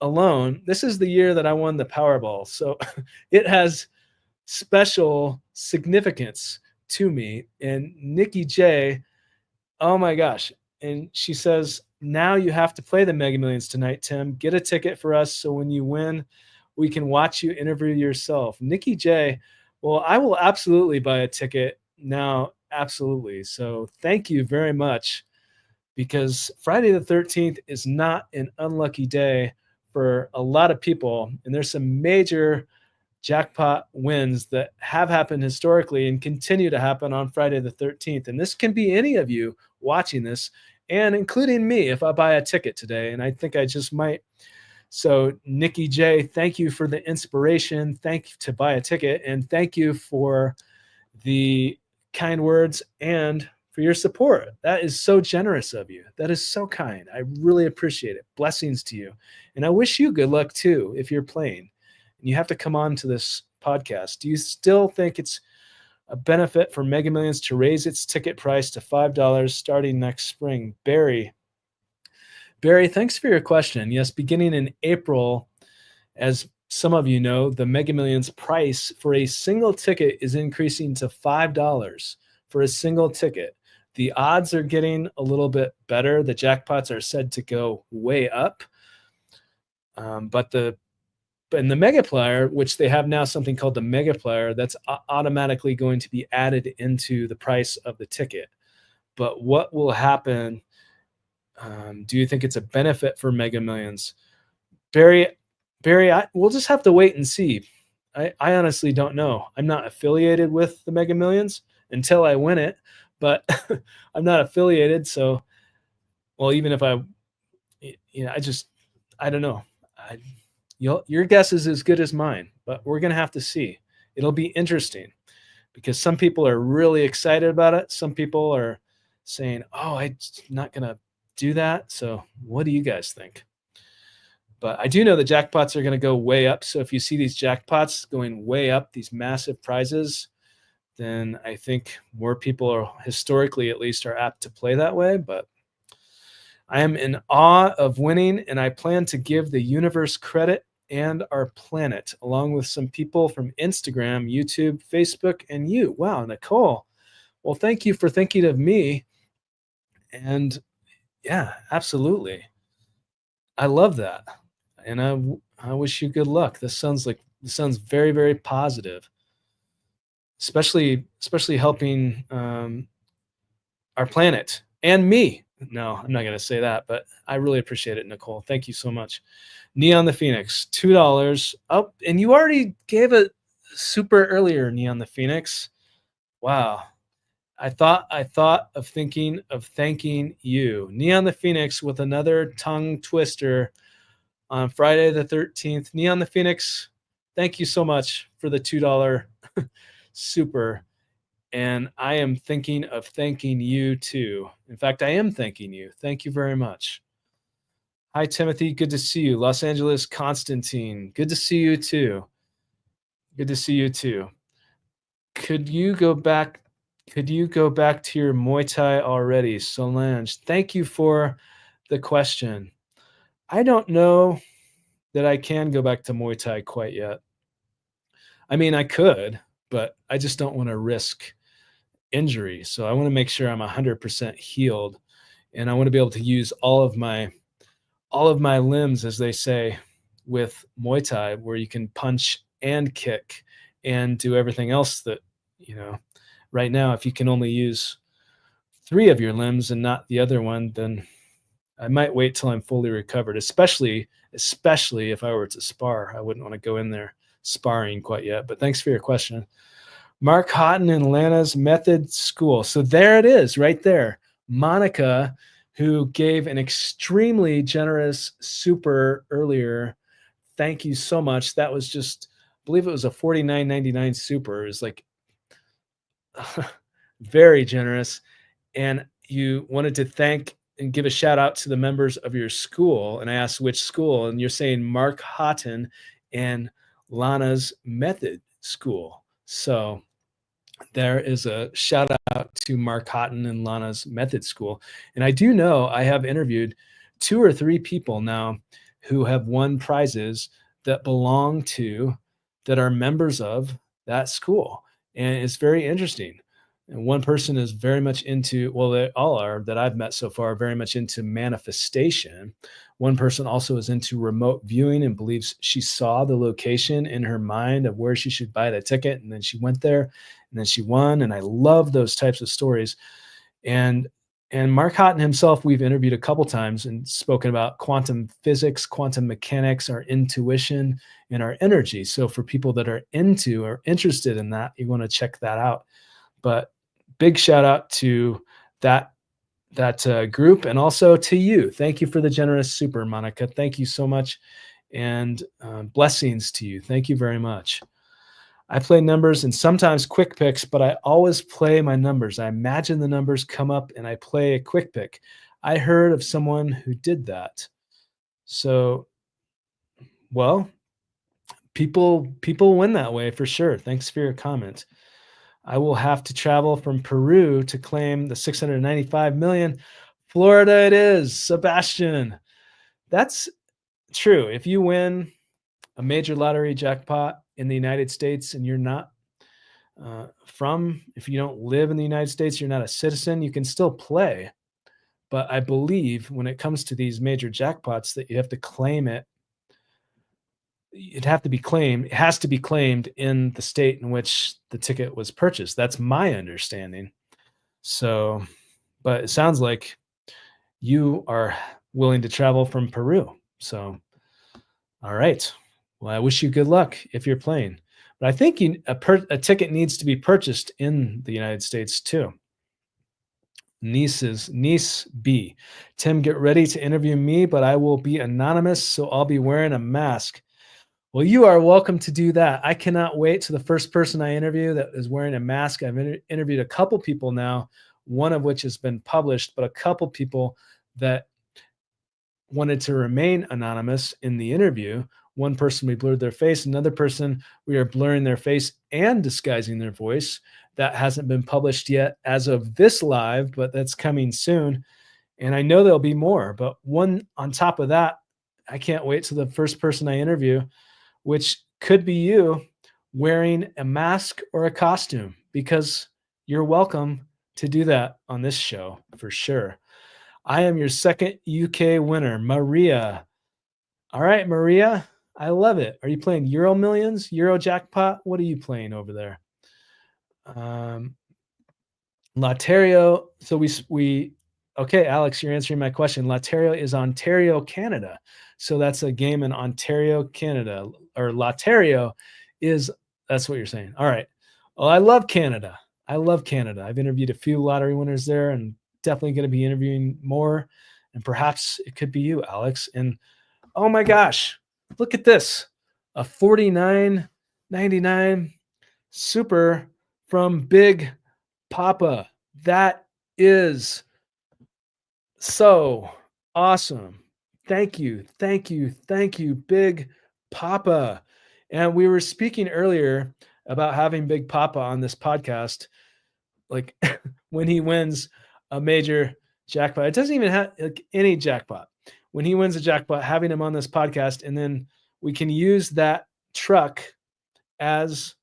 alone. This is the year that I won the Powerball. So it has special significance to me. And Nikki J, oh my gosh. And she says, now you have to play the Mega Millions tonight, Tim. Get a ticket for us so when you win, we can watch you interview yourself. Nikki J, well, I will absolutely buy a ticket now Absolutely. So thank you very much, because Friday the 13th is not an unlucky day for a lot of people. And there's some major jackpot wins that have happened historically and continue to happen on Friday the 13th. And this can be any of you watching this, and including me if I buy a ticket today. And I think I just might. So, Nikki J, thank you for the inspiration. Thank you to buy a ticket. And thank you for the kind words and for your support. That is so generous of you. That is so kind. I really appreciate it. Blessings to you. And I wish you good luck too if you're playing and you have to come on to this podcast. Do you still think it's a benefit for Mega Millions to raise its ticket price to $5 starting next spring? Barry, thanks for your question. Yes, beginning in April, as some of you know, the Mega Millions price for a single ticket is increasing to $5 for a single ticket. The odds are getting a little bit better. The jackpots are said to go way up. But in the Mega Player, which they have now something called the Mega Player, that's automatically going to be added into the price of the ticket. But what will happen? Do you think it's a benefit for Mega Millions? Barry, we'll just have to wait and see. I honestly don't know. I'm not affiliated with the Mega Millions until I win it, but I'm not affiliated. So, well, even if I don't know. Your guess is as good as mine, but we're going to have to see. It'll be interesting because some people are really excited about it. Some people are saying, oh, I'm not going to do that. So what do you guys think? But I do know the jackpots are going to go way up. So if you see these jackpots going way up, these massive prizes, then I think more people are, historically at least, are apt to play that way. But I am in awe of winning, and I plan to give the universe credit and our planet, along with some people from Instagram, YouTube, Facebook, and you. Wow, Nicole. Well, thank you for thinking of me. And yeah, absolutely. I love that. And I wish you good luck. This sounds very, very positive, especially helping our planet and me. No, I'm not going to say that, but I really appreciate it, Nicole. Thank you so much. Neon the Phoenix, $2. Oh, and you already gave it super earlier, Neon the Phoenix. Wow. I thought of thanking you, Neon the Phoenix, with another tongue twister on Friday the 13th. Neon the Phoenix, thank you so much for the $2 super. And I am thinking of thanking you too. In fact, I am thanking you. Thank you very much. Hi, Timothy. Good to see you. Los Angeles, Constantine. Good to see you too. Good to see you too. Could you go back to your Muay Thai already? Solange, thank you for the question. I don't know that I can go back to Muay Thai quite yet. I mean, I could, but I just don't want to risk injury. So I want to make sure I'm 100% healed, and I want to be able to use all of my limbs, as they say, with Muay Thai, where you can punch and kick and do everything else that, right now, if you can only use 3 of your limbs and not the other one, then I might wait till I'm fully recovered, especially if I were to spar. I wouldn't want to go in there sparring quite yet. But thanks for your question. Mark Houghton and Lana's Method School. So there it is, right there. Monica, who gave an extremely generous super earlier. Thank you so much. That was just, I believe it was a $49.99 super. It was like very generous. And you wanted to thank and give a shout out to the members of your school. And I asked which school, and you're saying Mark Houghton and Lana's Method School. So there is a shout out to Mark Houghton and Lana's Method School. And I do know I have interviewed 2 or 3 people now who have won prizes that are members of that school. And it's very interesting. And one person is very much into, well, they all are that I've met so far, very much into manifestation, One person also is into remote viewing and believes she saw the location in her mind of where she should buy the ticket. And then she went there and then she won. And I love those types of stories. And Mark Houghton himself, we've interviewed a couple times and spoken about quantum physics, quantum mechanics, our intuition, and our energy. So for people that are into or interested in that, you want to check that out. But big shout out to that group, and also to you. Thank you for the generous super, Monica. Thank you so much, and blessings to you. Thank you very much. I play numbers and sometimes quick picks, but I always play my numbers. I imagine the numbers come up and I play a quick pick. I heard of someone who did that. So, well, people win that way for sure. Thanks for your comment. I will have to travel from Peru to claim the 695 million. Florida it is, Sebastian. That's true. If you win a major lottery jackpot in the United States and you're not if you don't live in the United States, you're not a citizen, you can still play. But I believe when it comes to these major jackpots that you have to claim it. It has to be claimed in the state in which the ticket was purchased. That's my understanding. So, but it sounds like you are willing to travel from Peru. So, all right. Well, I wish you good luck if you're playing. But I think a ticket needs to be purchased in the United States too. Niece B. Tim, get ready to interview me, but I will be anonymous, so I'll be wearing a mask. Well, you are welcome to do that. I cannot wait to the first person I interview that is wearing a mask. I've interviewed a couple people now, one of which has been published, but a couple people that wanted to remain anonymous in the interview. One person, we blurred their face. Another person, we are blurring their face and disguising their voice. That hasn't been published yet as of this live, but that's coming soon. And I know there'll be more, but one on top of that, I can't wait to the first person I interview, which could be you wearing a mask or a costume, because you're welcome to do that on this show for sure. I am your second UK winner, Maria. All right, Maria, I love it. Are you playing Euro Millions, Euro Jackpot? What are you playing over there? Laterio. So okay, Alex, you're answering my question. Laterio is Ontario, Canada. So that's a game in Ontario, Canada. Or Laterio that's what you're saying. All right. Well, I love Canada. I've interviewed a few lottery winners there and definitely going to be interviewing more. And perhaps it could be you, Alex. And oh my gosh, look at this. A $49.99 super from Big Papa. That is so awesome. Thank you, Big Papa. And we were speaking earlier about having Big Papa on this podcast, like when he wins a major jackpot. It doesn't even have like any jackpot. When he wins a jackpot, having him on this podcast, and then we can use that truck as,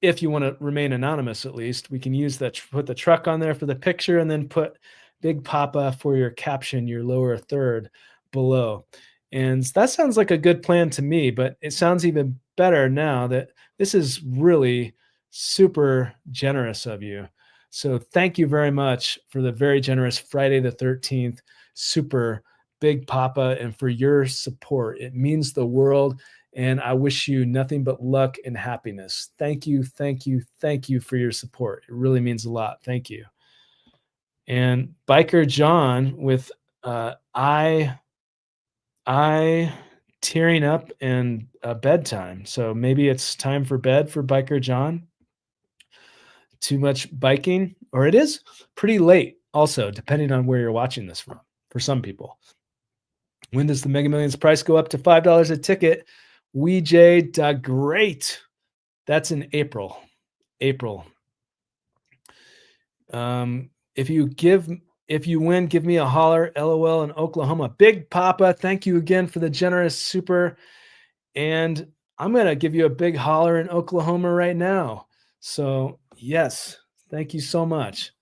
if you want to remain anonymous, at least, we can use that, put the truck on there for the picture, and then put Big Papa for your caption, your lower third below. And that sounds like a good plan to me, but it sounds even better now that this is really super generous of you. So thank you very much for the very generous Friday the 13th super Big Papa, and for your support. It means the world. And I wish you nothing but luck and happiness. Thank you for your support. It really means a lot. Thank you. And Biker John with I tearing up and bedtime. So maybe it's time for bed for Biker John. Too much biking, or it is pretty late also, depending on where you're watching this from, for some people. When does the Mega Millions price go up to $5 a ticket? Great. That's in April. If you win, give me a holler. LOL in Oklahoma. Big Papa, thank you again for the generous super. And I'm going to give you a big holler in Oklahoma right now. So yes, thank you so much.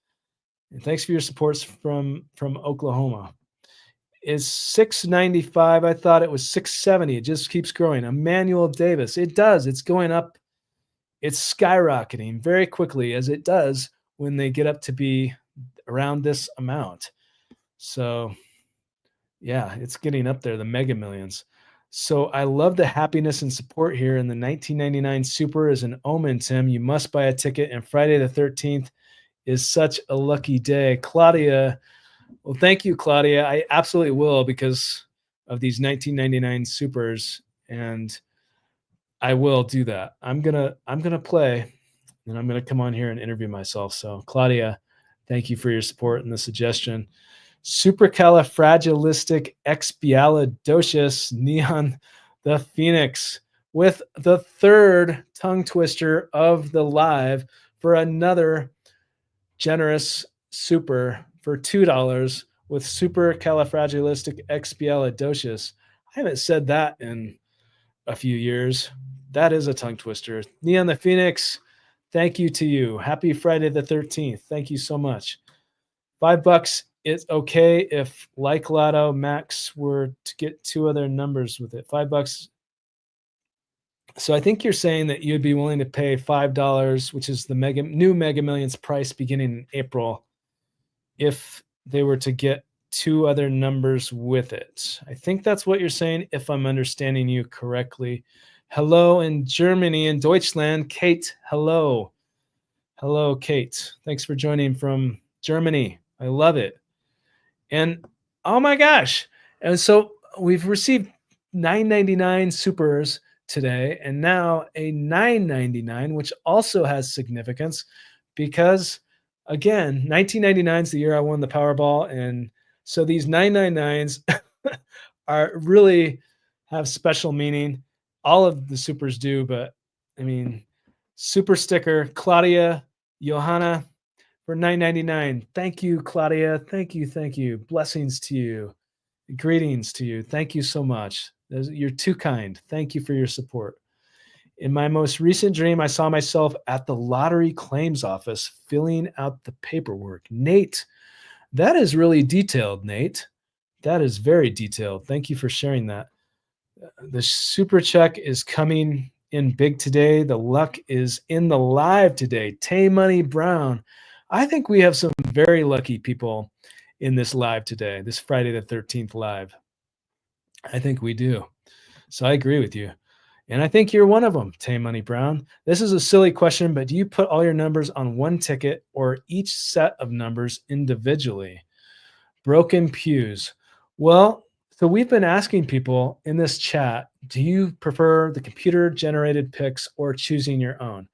And thanks for your supports from Oklahoma. is 695. I thought it was 670. It just keeps growing. Emmanuel Davis. It does. It's going up. It's skyrocketing very quickly, as it does when they get up to be around this amount. So, yeah, it's getting up there, the Mega Millions. So I love the happiness and support here. And the 1999 Super is an omen, Tim. You must buy a ticket. And Friday the 13th is such a lucky day. Claudia, well, thank you, Claudia. I absolutely will, because of these 1999 Supers, and I will do that. I'm gonna play, and I'm gonna come on here and interview myself. So, Claudia, thank you for your support and the suggestion. Supercalifragilisticexpialidocious neon the Phoenix with the third tongue twister of the live for another generous super for $2 with supercalifragilisticexpialidocious. I haven't said that in a few years. That is a tongue twister. Neon the Phoenix, thank you to you. Happy Friday the 13th. Thank you so much. $5 is okay if, like Lotto, Max were to get two other numbers with it. $5. So I think you're saying that you'd be willing to pay $5, which is the new Mega Millions price beginning in April, if they were to get two other numbers with it. I think that's what you're saying, if I'm understanding you correctly. Hello in Germany and Deutschland. Kate, hello. Hello, Kate. Thanks for joining from Germany. I love it. And oh my gosh. And so we've received $9.99 supers today, and now a $9.99, which also has significance because, again, 1999 is the year I won the Powerball, and so these 999s are really have special meaning. All of the supers do, but I mean, super sticker, Claudia, Johanna, for $9.99. Thank you, Claudia. Thank you. Thank you. Blessings to you. Greetings to you. Thank you so much. You're too kind. Thank you for your support. In my most recent dream, I saw myself at the lottery claims office filling out the paperwork. Nate, that is really detailed, Nate. That is very detailed. Thank you for sharing that. The super check is coming in big today. The luck is in the live today. Tay Money Brown. I think we have some very lucky people in this live today, this Friday the 13th live. I think we do. So I agree with you. And I think you're one of them, Tay Money Brown. This is a silly question, but do you put all your numbers on one ticket or each set of numbers individually? Broken Pews. Well, so we've been asking people in this chat, do you prefer the computer-generated picks or choosing your own?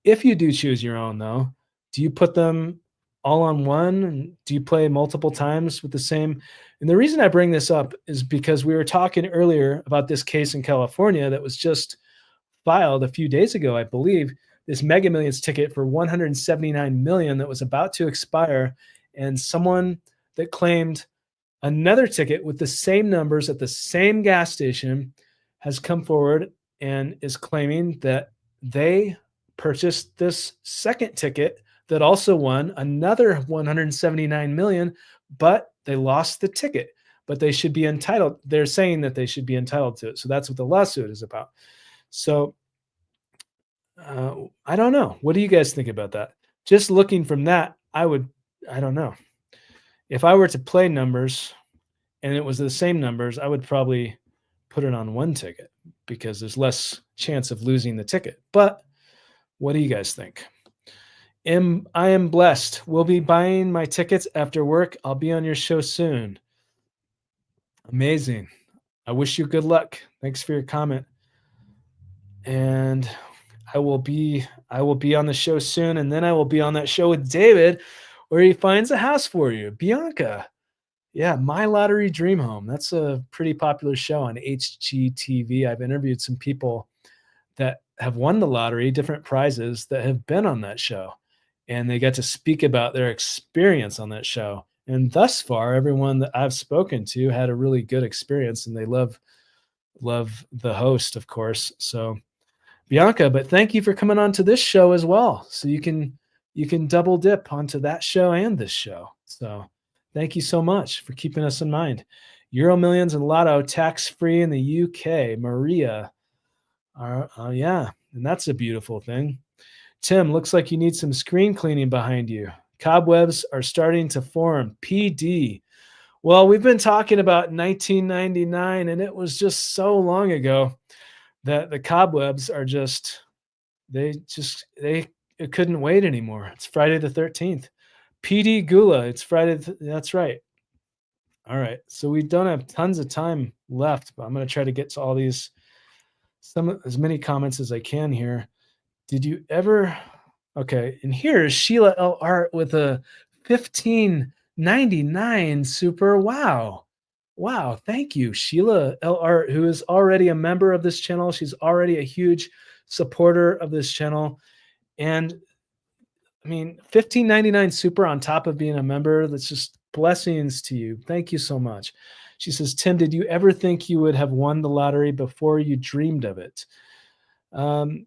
If you do choose your own, though, do you put them all on one? And do you play multiple times with the same? And the reason I bring this up is because we were talking earlier about this case in California that was just filed a few days ago, I believe, this Mega Millions ticket for $179 million that was about to expire. And someone that claimed another ticket with the same numbers at the same gas station has come forward and is claiming that they purchased this second ticket that also won another $179 million, but they lost the ticket, but they should be entitled. They're saying that they should be entitled to it. So that's what the lawsuit is about. So I don't know. What do you guys think about that? Just looking from that, I don't know. If I were to play numbers and it was the same numbers, I would probably put it on one ticket because there's less chance of losing the ticket. But what do you guys think? I am blessed. We'll be buying my tickets after work. I'll be on your show soon. Amazing. I wish you good luck. Thanks for your comment. And I will be on the show soon, and then I will be on that show with David where he finds a house for you. Bianca. Yeah, My Lottery Dream Home. That's a pretty popular show on HGTV. I've interviewed some people that have won the lottery, different prizes, that have been on that show. And they get to speak about their experience on that show. And thus far, everyone that I've spoken to had a really good experience, and they love the host, of course. So Bianca, but thank you for coming on to this show as well. So you can double dip onto that show and this show. So thank you so much for keeping us in mind. Euro Millions and Lotto tax-free in the UK. Maria. Yeah, and that's a beautiful thing. Tim, looks like you need some screen cleaning behind you. Cobwebs are starting to form. PD. Well, we've been talking about 1999, and it was just so long ago that the cobwebs are just they it couldn't wait anymore. It's Friday the 13th. PD Gula. It's that's right. All right. So we don't have tons of time left, but I'm going to try to get to all these as many comments as I can here. Did you ever Okay, and here is Sheila L. Art with a 15.99 super. Wow. Wow, thank you, Sheila L. Art, who is already a member of this channel. She's already a huge supporter of this channel. And I mean, 15.99 super on top of being a member, that's just blessings to you. Thank you so much. She says, Tim, did you ever think you would have won the lottery before you dreamed of it? And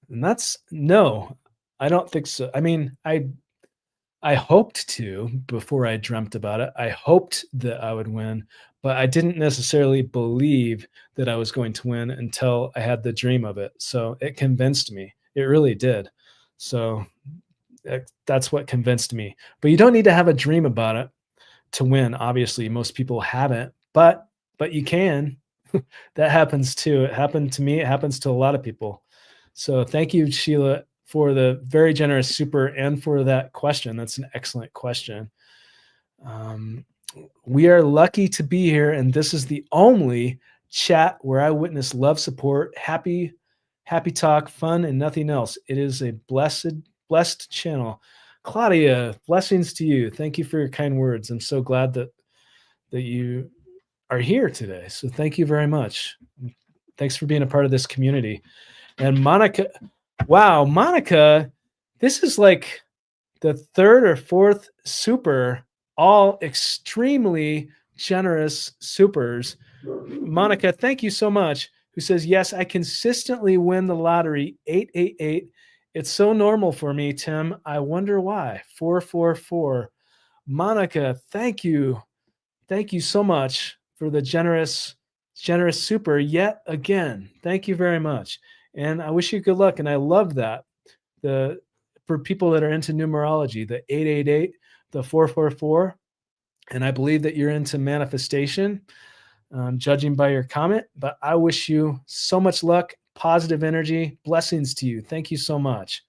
that's no, I don't think so. I mean, I hoped to before I dreamt about it. I hoped that I would win, but I didn't necessarily believe that I was going to win until I had the dream of it. So it convinced me. It really did. So that's what convinced me. But you don't need to have a dream about it to win. Obviously, most people haven't, but you can. That happens too. It happened to me. It happens to a lot of people. So thank you, Sheila, for the very generous super and for that question. That's an excellent question. We are lucky to be here, and this is the only chat where I witness love, support, happy talk, fun, and nothing else. It is a blessed channel. Claudia, blessings to you. Thank you for your kind words. I'm so glad that you are here today. So thank you very much. Thanks for being a part of this community. And Monica, wow, Monica, this is like the third or fourth super, all extremely generous supers. Monica, thank you so much. Who says, yes, I consistently win the lottery, 888. It's so normal for me, Tim. I wonder why. 444. Monica, thank you. Thank you so much for the generous super yet again. Thank you very much. And I wish you good luck. And I love that. For people that are into numerology, the 888, the 444, and I believe that you're into manifestation, judging by your comment. But I wish you so much luck, positive energy, blessings to you. Thank you so much.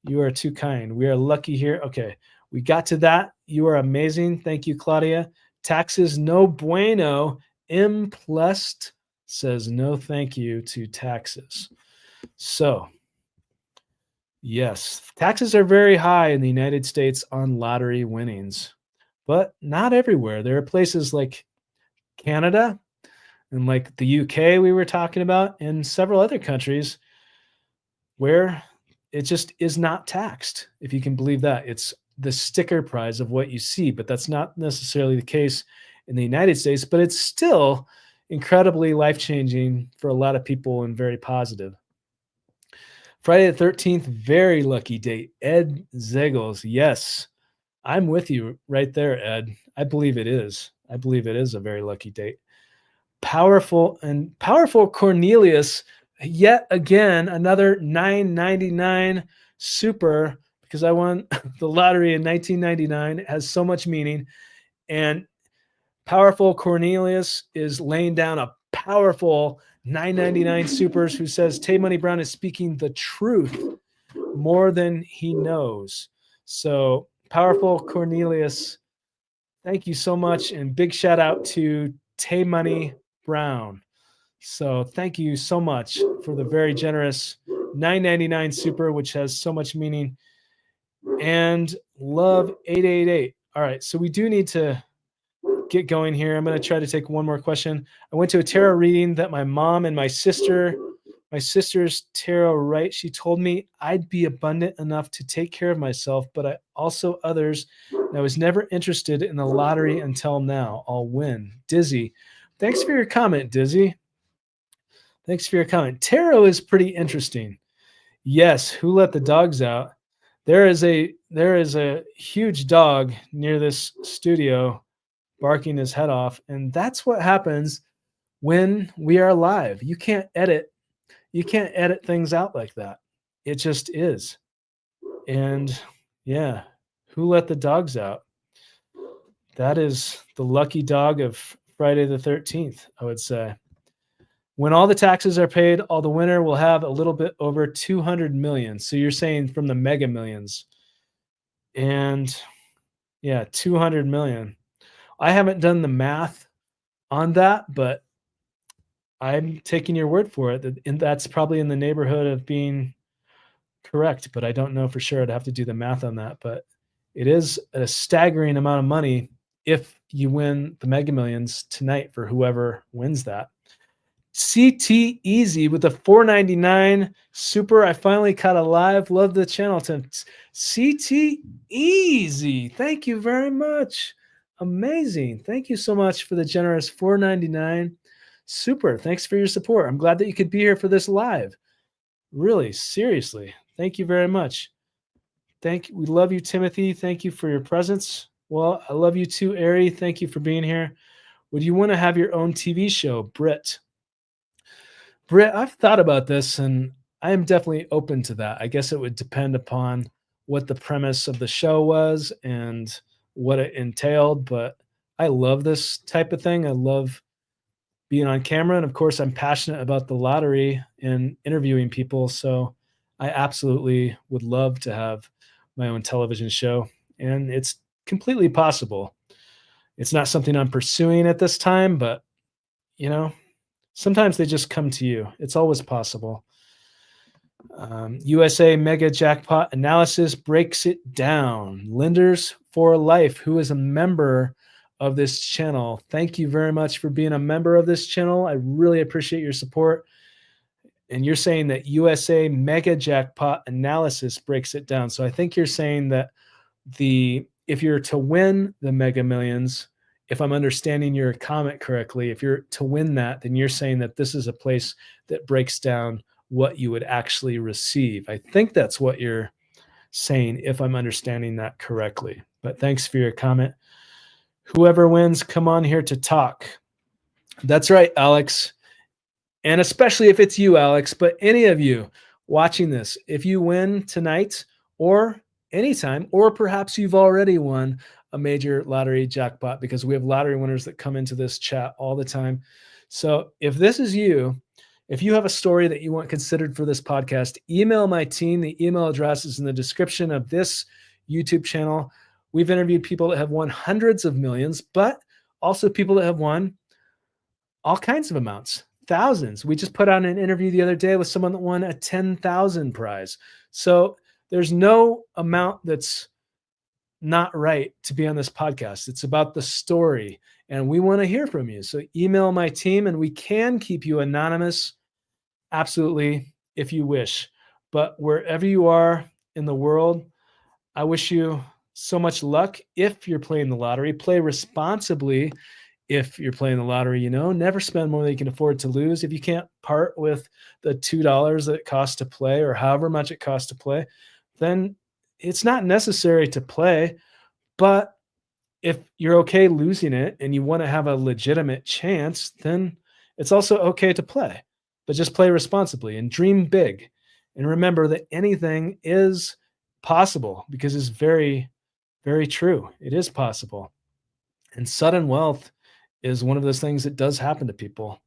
You are too kind. We are lucky here. Okay, we got to that. You are amazing. Thank you, Claudia. Taxes no bueno. Implest says no thank you to taxes. So, yes, taxes are very high in the United States on lottery winnings, but not everywhere. There are places like Canada and like the UK we were talking about, and several other countries where it just is not taxed, if you can believe that. It's the sticker prize of what you see, but that's not necessarily the case in the United States, but it's still incredibly life-changing for a lot of people and very positive. Friday the 13th, very lucky date. Ed Zegels. Yes, I'm with you right there, Ed. I believe it is. I believe it is a very lucky date. Powerful Cornelius, yet again, another 9.99 super, because I won the lottery in 1999. It has so much meaning. And Powerful Cornelius is laying down a powerful 9.99 supers, who says Tay Money Brown is speaking the truth more than he knows. So Powerful Cornelius, thank you so much. And big shout out to Tay Money Brown. So thank you so much for the very generous 9.99 super, which has so much meaning. And love 888. All right, so we do need to get going here. I'm going to try to take one more question. I went to a tarot reading that my mom and my sister's tarot write. She told me I'd be abundant enough to take care of myself, but I also others. And I was never interested in the lottery until now. I'll win. Dizzy. Thanks for your comment, Dizzy. Thanks for your comment. Tarot is pretty interesting. Yes, who let the dogs out? There is a huge dog near this studio barking his head off. And that's what happens when we are live. You can't edit things out like that. It just is. And yeah, who let the dogs out? That is the lucky dog of Friday the 13th, I would say. When all the taxes are paid, all the winner will have a little bit over 200 million. So you're saying from the Mega Millions. And yeah, 200 million. I haven't done the math on that, but I'm taking your word for it. And that's probably in the neighborhood of being correct, but I don't know for sure. I'd have to do the math on that. But it is a staggering amount of money if you win the Mega Millions tonight for whoever wins that. CT Easy with the $4.99 super. I finally caught a live. Love the channel. CT Easy. Thank you very much. Amazing. Thank you so much for the generous $4.99 super. Thanks for your support. I'm glad that you could be here for this live. Really, seriously. Thank you very much. We love you, Timothy. Thank you for your presence. Well, I love you too, Ari. Thank you for being here. Would you want to have your own TV show, Britt? Britt, I've thought about this, and I am definitely open to that. I guess it would depend upon what the premise of the show was and what it entailed, but I love this type of thing. I love being on camera, and of course, I'm passionate about the lottery and interviewing people, so I absolutely would love to have my own television show, and it's completely possible. It's not something I'm pursuing at this time, but, sometimes they just come to you. It's always possible. USA Mega Jackpot Analysis breaks it down. Lenders for Life, who is a member of this channel. Thank you very much for being a member of this channel. I really appreciate your support. And you're saying that USA Mega Jackpot Analysis breaks it down. So I think you're saying that if you're to win the Mega Millions, if I'm understanding your comment correctly, if you're to win that, then you're saying that this is a place that breaks down what you would actually receive. I think that's what you're saying, if I'm understanding that correctly. But thanks for your comment. Whoever wins, come on here to talk. That's right, Alex. And especially if it's you, Alex, but any of you watching this, if you win tonight or anytime, or perhaps you've already won a major lottery jackpot, because we have lottery winners that come into this chat all the time. So if this is you, if you have a story that you want considered for this podcast, email my team. The email address is in the description of this YouTube channel. We've interviewed people that have won hundreds of millions, but also people that have won all kinds of amounts, thousands. We just put out an interview the other day with someone that won a 10,000 prize. So there's no amount that's not right to be on this podcast. It's about the story, and we want to hear from you. So email my team, and we can keep you anonymous, absolutely, if you wish. But wherever you are in the world, I wish you so much luck. If you're playing the lottery, play responsibly. If you're playing the lottery, never spend more than you can afford to lose. If you can't part with the $2 that it costs to play, or however much it costs to play, then it's not necessary to play. But if you're okay losing it and you want to have a legitimate chance, then it's also okay to play. But just play responsibly and dream big. And remember that anything is possible, because it's very, very true. It is possible. And sudden wealth is one of those things that does happen to people.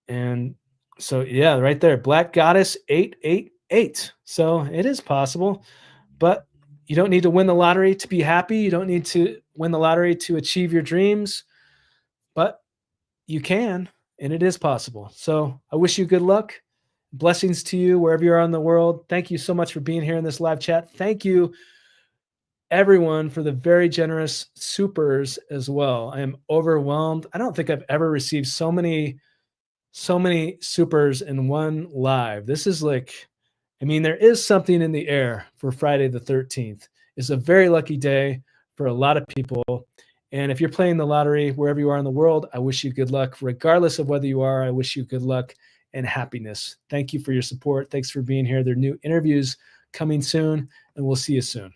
And so, yeah, right there, Black Goddess 888. So it is possible, but you don't need to win the lottery to be happy. You don't need to win the lottery to achieve your dreams, but you can, and it is possible. So I wish you good luck. Blessings to you wherever you are in the world. Thank you so much for being here in this live chat. Thank you, everyone, for the very generous supers as well. I am overwhelmed. I don't think I've ever received so many supers in one live. This is there is something in the air for Friday the 13th. It's a very lucky day for a lot of people. And if you're playing the lottery wherever you are in the world, I wish you good luck. Regardless of whether you are, I wish you good luck and happiness. Thank you for your support. Thanks for being here. There are new interviews coming soon, and we'll see you soon.